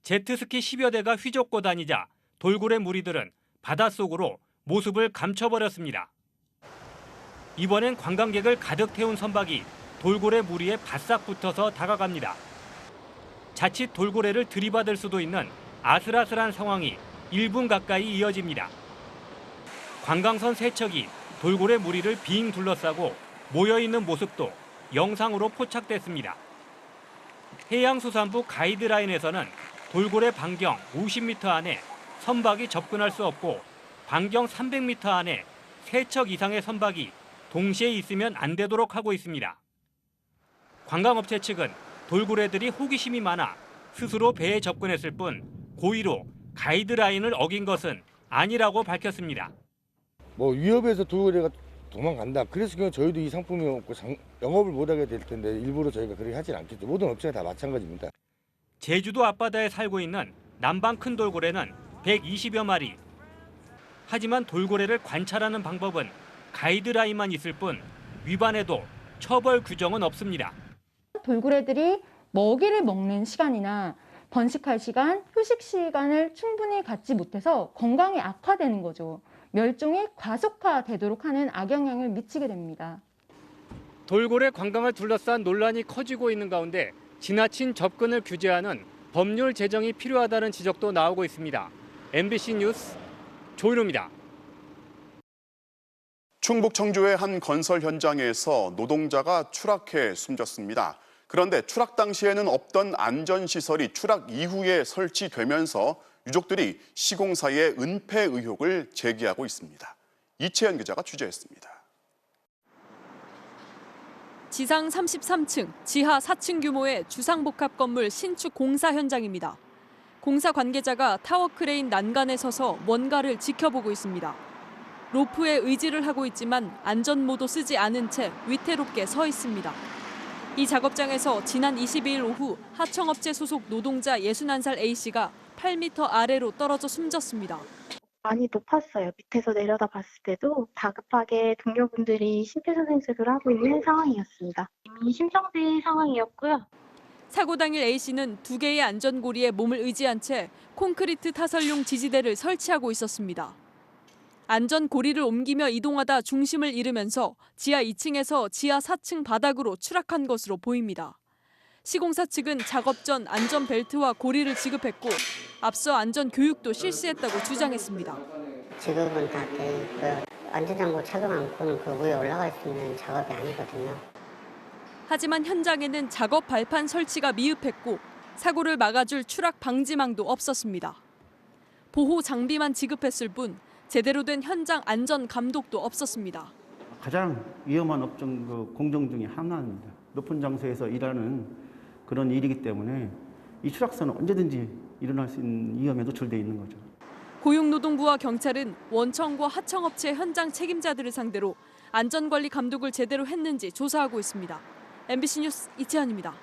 제트스키 10여 대가 휘젓고 다니자 돌고래 무리들은 바닷속으로 모습을 감춰버렸습니다. 이번엔 관광객을 가득 태운 선박이 돌고래 무리에 바싹 붙어서 다가갑니다. 자칫 돌고래를 들이받을 수도 있는 아슬아슬한 상황이 1분 가까이 이어집니다. 관광선 세척이 돌고래 무리를 빙 둘러싸고 모여있는 모습도 영상으로 포착됐습니다. 해양수산부 가이드라인에서는 돌고래 반경 50m 안에 선박이 접근할 수 없고 반경 300m 안에 3척 이상의 선박이 동시에 있으면 안 되도록 하고 있습니다. 관광업체 측은 돌고래들이 호기심이 많아 스스로 배에 접근했을 뿐 고의로 가이드라인을 어긴 것은 아니라고 밝혔습니다. 위협해서 돌고래가 도망간다. 그래서 저희도 이 상품이 없고 영업을 못하게 될 텐데 일부러 저희가 그렇게 하진 않겠죠. 모든 업체가 다 마찬가지입니다. 제주도 앞바다에 살고 있는 남방 큰 돌고래는 120여 마리. 하지만 돌고래를 관찰하는 방법은 가이드라인만 있을 뿐 위반해도 처벌 규정은 없습니다. 돌고래들이 먹이를 먹는 시간이나 번식할 시간, 휴식 시간을 충분히 갖지 못해서 건강이 악화되는 거죠. 멸종이 과속화되도록 하는 악영향을 미치게 됩니다. 돌고래 관광을 둘러싼 논란이 커지고 있는 가운데 지나친 접근을 규제하는 법률 제정이 필요하다는 지적도 나오고 있습니다. MBC 뉴스 조인호입니다. 충북 청주의 한 건설 현장에서 노동자가 추락해 숨졌습니다. 그런데 추락 당시에는 없던 안전시설이 추락 이후에 설치되면서 유족들이 시공사의 은폐 의혹을 제기하고 있습니다. 이채연 기자가 취재했습니다. 지상 33층, 지하 4층 규모의 주상복합 건물 신축 공사 현장입니다. 공사 관계자가 타워 크레인 난간에 서서 뭔가를 지켜보고 있습니다. 로프에 의지를 하고 있지만 안전모도 쓰지 않은 채 위태롭게 서 있습니다. 이 작업장에서 지난 22일 오후 하청업체 소속 노동자 61살 A씨가 8m 아래로 떨어져 숨졌습니다. 많이 높았어요. 밑에서 내려다 봤을 때도 다급하게 동료분들이 심폐소생술을 하고 있는 상황이었습니다. 이미 심정지 상황이었고요. 사고 당일 A씨는 2개의 안전고리에 몸을 의지한 채 콘크리트 타설용 지지대를 설치하고 있었습니다. 안전고리를 옮기며 이동하다 중심을 잃으면서 지하 2층에서 지하 4층 바닥으로 추락한 것으로 보입니다. 시공사 측은 작업 전 안전벨트와 고리를 지급했고 앞서 안전교육도 실시했다고 주장했습니다. 지급은 다 돼 있고요. 안전장구 착용 않고는 그 위에 올라갈 수 있는 작업이 아니거든요. 하지만 현장에는 작업 발판 설치가 미흡했고 사고를 막아줄 추락 방지망도 없었습니다. 보호 장비만 지급했을 뿐 제대로 된 현장 안전 감독도 없었습니다. 가장 위험한 업종 공정 중에 하나입니다. 높은 장소에서 일하는 그런 일이기 때문에 이 추락사는 언제든지 일어날 수 있는 위험에 노출돼 있는 거죠. 고용노동부와 경찰은 원청과 하청업체 현장 책임자들을 상대로 안전관리 감독을 제대로 했는지 조사하고 있습니다. MBC 뉴스 이채연입니다.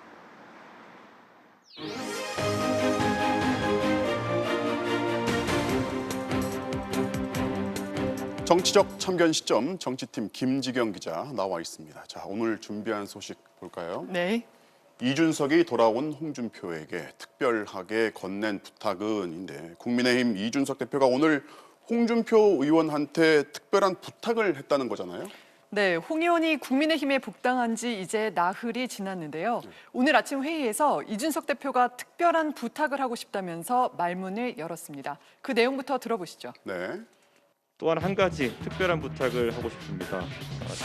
정치적 참견 시점 정치팀 김지경 기자 나와 있습니다. 자, 오늘 준비한 소식 볼까요? 네. 이준석이 돌아온 홍준표에게 특별하게 건넨 부탁은인데 국민의힘 이준석 대표가 오늘 홍준표 의원한테 특별한 부탁을 했다는 거잖아요. 네, 홍 의원이 국민의힘에 복당한 지 이제 나흘이 지났는데요. 오늘 아침 회의에서 이준석 대표가 특별한 부탁을 하고 싶다면서 말문을 열었습니다. 그 내용부터 들어보시죠. 네. 또한 한 가지 특별한 부탁을 하고 싶습니다.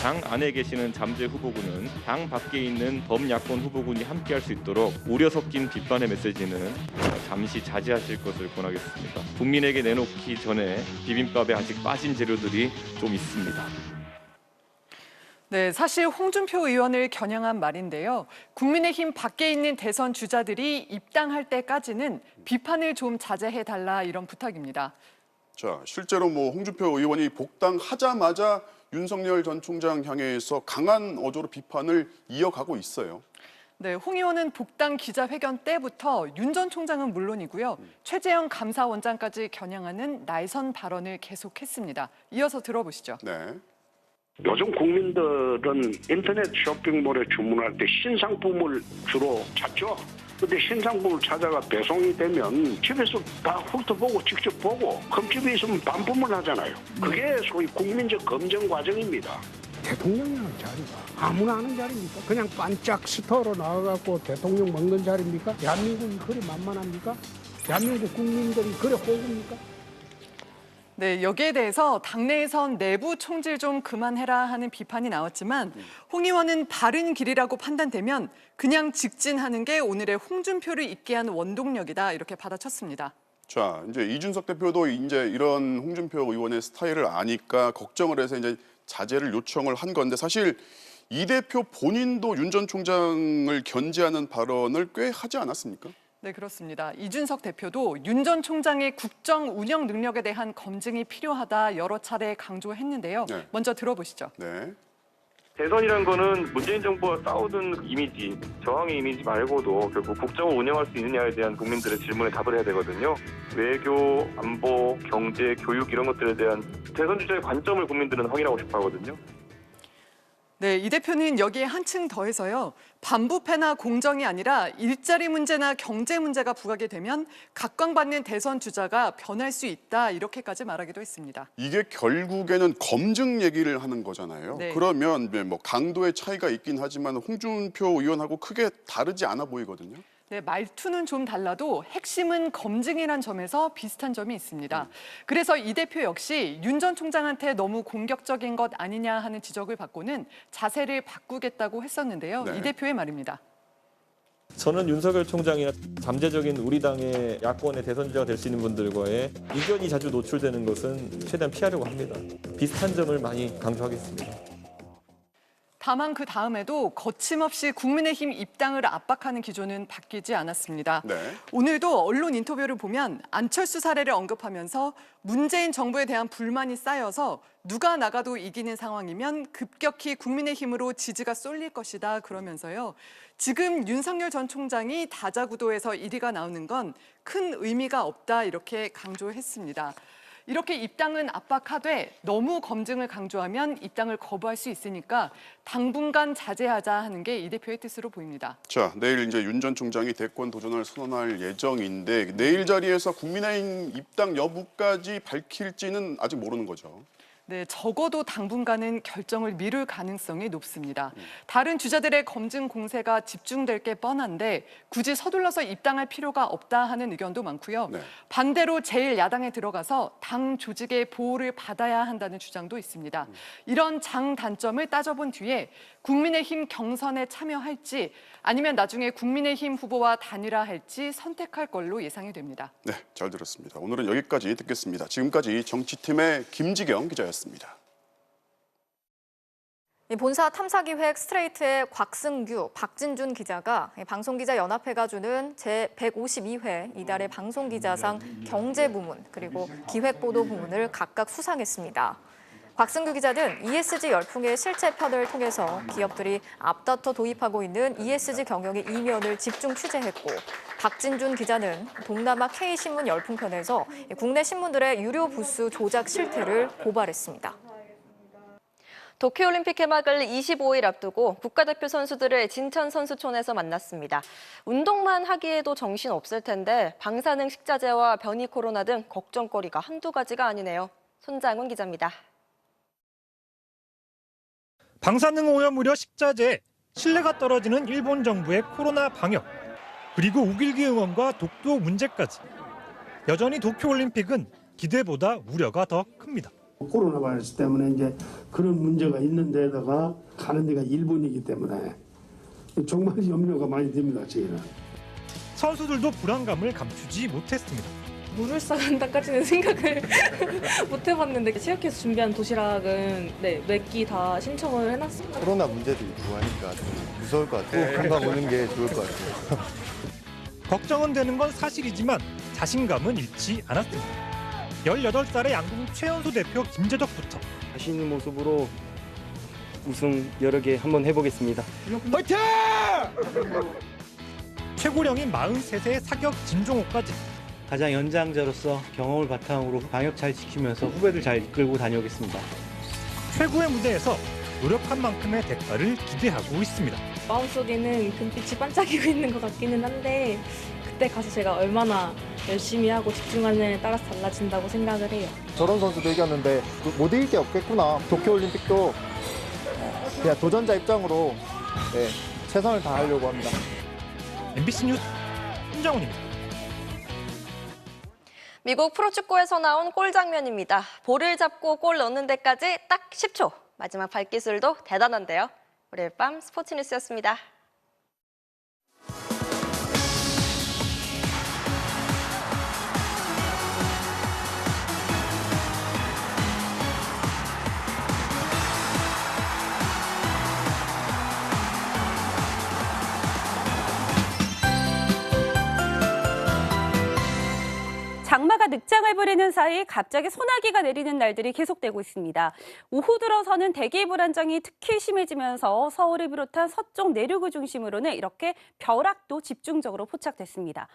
당 안에 계시는 잠재 후보군은 당 밖에 있는 범야권 후보군이 함께할 수 있도록 우려 섞인 비판의 메시지는 잠시 자제하실 것을 권하겠습니다. 국민에게 내놓기 전에 비빔밥에 아직 빠진 재료들이 좀 있습니다. 네, 사실 홍준표 의원을 겨냥한 말인데요. 국민의힘 밖에 있는 대선 주자들이 입당할 때까지는 비판을 좀 자제해달라 이런 부탁입니다. 자, 실제로 홍준표 의원이 복당하자마자 윤석열 전 총장 향해서 강한 어조로 비판을 이어가고 있어요. 네, 홍 의원은 복당 기자회견 때부터 윤 전 총장은 물론이고요. 최재형 감사원장까지 겨냥하는 날선 발언을 계속했습니다. 이어서 들어보시죠. 네. 요즘 국민들은 인터넷 쇼핑몰에 주문할 때 신상품을 주로 찾죠. 근데 신상품을 찾아가 배송이 되면 집에서 다 훑어보고 직접 보고 흠집이 있으면 반품을 하잖아요. 그게 소위 국민적 검증 과정입니다. 대통령이라는 자리가 아무나 하는 자리입니까? 그냥 반짝 스타로 나와갖고 대통령 먹는 자리입니까? 대한민국이 그리 만만합니까? 대한민국 국민들이 그래 호구입니까? 네, 여기에 대해서 당내에선 내부 총질 좀 그만해라 하는 비판이 나왔지만 홍 의원은 바른 길이라고 판단되면 그냥 직진하는 게 오늘의 홍준표를 있게 한 원동력이다 이렇게 받아쳤습니다. 자, 이제 이준석 대표도 이제 이런 홍준표 의원의 스타일을 아니까 걱정을 해서 이제 자제를 요청을 한 건데 사실 이 대표 본인도 윤 전 총장을 견제하는 발언을 꽤 하지 않았습니까? 네, 그렇습니다. 이준석 대표도 윤 전 총장의 국정 운영 능력에 대한 검증이 필요하다 여러 차례 강조했는데요. 네. 먼저 들어보시죠. 네. 대선이란 거는 문재인 정부와 싸우던 이미지, 저항의 이미지 말고도 결국 국정을 운영할 수 있느냐에 대한 국민들의 질문에 답을 해야 되거든요. 외교, 안보, 경제, 교육 이런 것들에 대한 대선 주자의 관점을 국민들은 확인하고 싶어 하거든요. 네, 이 대표는 여기에 한층 더해서요. 반부패나 공정이 아니라 일자리 문제나 경제 문제가 부각이 되면 각광받는 대선 주자가 변할 수 있다 이렇게까지 말하기도 했습니다. 이게 결국에는 검증 얘기를 하는 거잖아요. 네. 그러면 뭐 강도의 차이가 있긴 하지만 홍준표 의원하고 크게 다르지 않아 보이거든요. 네, 말투는 좀 달라도 핵심은 검증이란 점에서 비슷한 점이 있습니다. 그래서 이 대표 역시 윤 전 총장한테 너무 공격적인 것 아니냐 하는 지적을 받고는 자세를 바꾸겠다고 했었는데요. 네. 이 대표의 말입니다. 저는 윤석열 총장이나 잠재적인 우리 당의 야권의 대선주자가 될 수 있는 분들과의 의견이 자주 노출되는 것은 최대한 피하려고 합니다. 비슷한 점을 많이 강조하겠습니다. 다만 그 다음에도 거침없이 국민의힘 입당을 압박하는 기조는 바뀌지 않았습니다. 네. 오늘도 언론 인터뷰를 보면 안철수 사례를 언급하면서 문재인 정부에 대한 불만이 쌓여서 누가 나가도 이기는 상황이면 급격히 국민의힘으로 지지가 쏠릴 것이다 그러면서요. 지금 윤석열 전 총장이 다자구도에서 1위가 나오는 건 큰 의미가 없다 이렇게 강조했습니다. 이렇게 입당은 압박하되 너무 검증을 강조하면 입당을 거부할 수 있으니까 당분간 자제하자 하는 게 이 대표의 뜻으로 보입니다. 자, 내일 이제 윤 전 총장이 대권 도전을 선언할 예정인데 내일 자리에서 국민의힘 입당 여부까지 밝힐지는 아직 모르는 거죠. 네, 적어도 당분간은 결정을 미룰 가능성이 높습니다. 다른 주자들의 검증 공세가 집중될 게 뻔한데 굳이 서둘러서 입당할 필요가 없다 하는 의견도 많고요. 네. 반대로 제1야당에 들어가서 당 조직의 보호를 받아야 한다는 주장도 있습니다. 이런 장단점을 따져본 뒤에 국민의힘 경선에 참여할지 아니면 나중에 국민의힘 후보와 단일화할지 선택할 걸로 예상이 됩니다. 네, 잘 들었습니다. 오늘은 여기까지 듣겠습니다. 지금까지 정치팀의 김지경 기자였습니다. 본사 탐사기획 스트레이트의 곽승규, 박진준 기자가 방송기자연합회가 주는 제152회 이달의 방송기자상 경제부문 그리고 기획보도 부문을 각각 수상했습니다. 곽승규 기자는 ESG 열풍의 실제 편을 통해서 기업들이 앞다퉈 도입하고 있는 ESG 경영의 이면을 집중 취재했고, 박진준 기자는 동남아 K신문 열풍편에서 국내 신문들의 유료 부수 조작 실태를 고발했습니다. 도쿄올림픽 개막을 25일 앞두고 국가대표 선수들을 진천선수촌에서 만났습니다. 운동만 하기에도 정신 없을 텐데 방사능 식자재와 변이 코로나 등 걱정거리가 한두 가지가 아니네요. 손장훈 기자입니다. 방사능 오염 우려 식자재에 신뢰가 떨어지는 일본 정부의 코로나 방역, 그리고 우길기 응원과 독도 문제까지. 여전히 도쿄올림픽은 기대보다 우려가 더 큽니다. 코로나 바이러스 때문에 이제 그런 문제가 있는 데다가 가는 데가 일본이기 때문에 정말 염려가 많이 됩니다, 저희는. 선수들도 불안감을 감추지 못했습니다. 물을 싸간다까지는 생각을 못 해봤는데 체육회에서 준비한 도시락은 몇 끼 다 신청을 해놨습니다. 코로나 문제도 있고 하니까 좀 무서울 것 같아요. 금방 오는 게 좋을 것 같아요. 걱정은 되는 건 사실이지만 자신감은 잃지 않았습니다. 18살의 양궁 최연소 대표 김재덕부터 자신 있는 모습으로 우승 여러 개 한번 해보겠습니다. 화이팅! 최고령인 43세의 사격 진종호까지. 가장 연장자로서 경험을 바탕으로 방역 잘 지키면서 후배들 잘 이끌고 다녀오겠습니다. 최고의 무대에서 노력한 만큼의 대가를 기대하고 있습니다. 마음속에는 금빛이 반짝이고 있는 것 같기는 한데 그때 가서 제가 얼마나 열심히 하고 집중하느냐에 따라서 달라진다고 생각을 해요. 저런 선수도 이겼는데 못 이길 게 없겠구나. 도쿄올림픽도 그냥 도전자 입장으로 최선을 다하려고 합니다. MBC 뉴스 손장훈입니다. 미국 프로축구에서 나온 골 장면입니다. 볼을 잡고 골 넣는 데까지 딱 10초. 마지막 발기술도 대단한데요. 월요일 밤 스포츠 뉴스였습니다. 장마가 늑장할 바람을 부리는 사이 갑자기 소나기가 내리는 날들이 계속되고 있습니다. 오후 들어서는 대기 불안정이 특히 심해지면서 서울을 비롯한 서쪽 내륙을 중심으로는 이렇게 벼락도 집중적으로 포착됐습니다.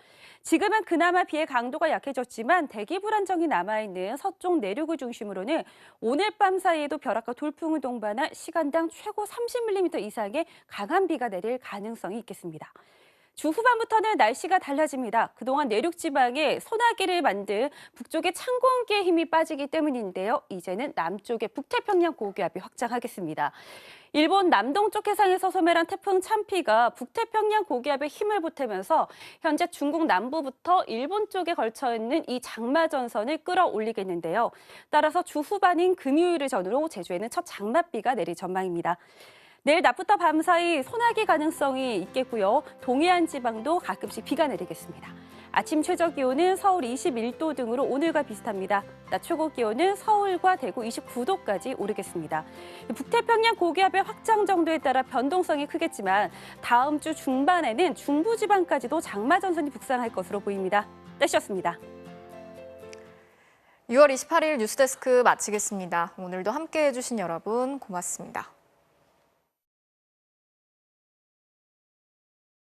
지금은 그나마 비의 강도가 약해졌지만 대기 불안정이 남아있는 서쪽 내륙을 중심으로는 오늘 밤 사이에도 벼락과 돌풍을 동반한 시간당 최고 30mm 이상의 강한 비가 내릴 가능성이 있겠습니다. 주 후반부터는 날씨가 달라집니다. 그동안 내륙 지방에 소나기를 만든 북쪽의 찬 공기의 힘이 빠지기 때문인데요. 이제는 남쪽의 북태평양 고기압이 확장하겠습니다. 일본 남동쪽 해상에서 소멸한 태풍 참피가 북태평양 고기압에 힘을 보태면서 현재 중국 남부부터 일본 쪽에 걸쳐 있는 이 장마 전선을 끌어올리겠는데요. 따라서 주 후반인 금요일을 전후로 제주에는 첫 장맛비가 내릴 전망입니다. 내일 낮부터 밤 사이 소나기 가능성이 있겠고요. 동해안 지방도 가끔씩 비가 내리겠습니다. 아침 최저 기온은 서울 21도 등으로 오늘과 비슷합니다. 낮 최고 기온은 서울과 대구 29도까지 오르겠습니다. 북태평양 고기압의 확장 정도에 따라 변동성이 크겠지만 다음 주 중반에는 중부지방까지도 장마 전선이 북상할 것으로 보입니다. 날씨였습니다. 6월 28일 뉴스데스크 마치겠습니다. 오늘도 함께해 주신 여러분 고맙습니다.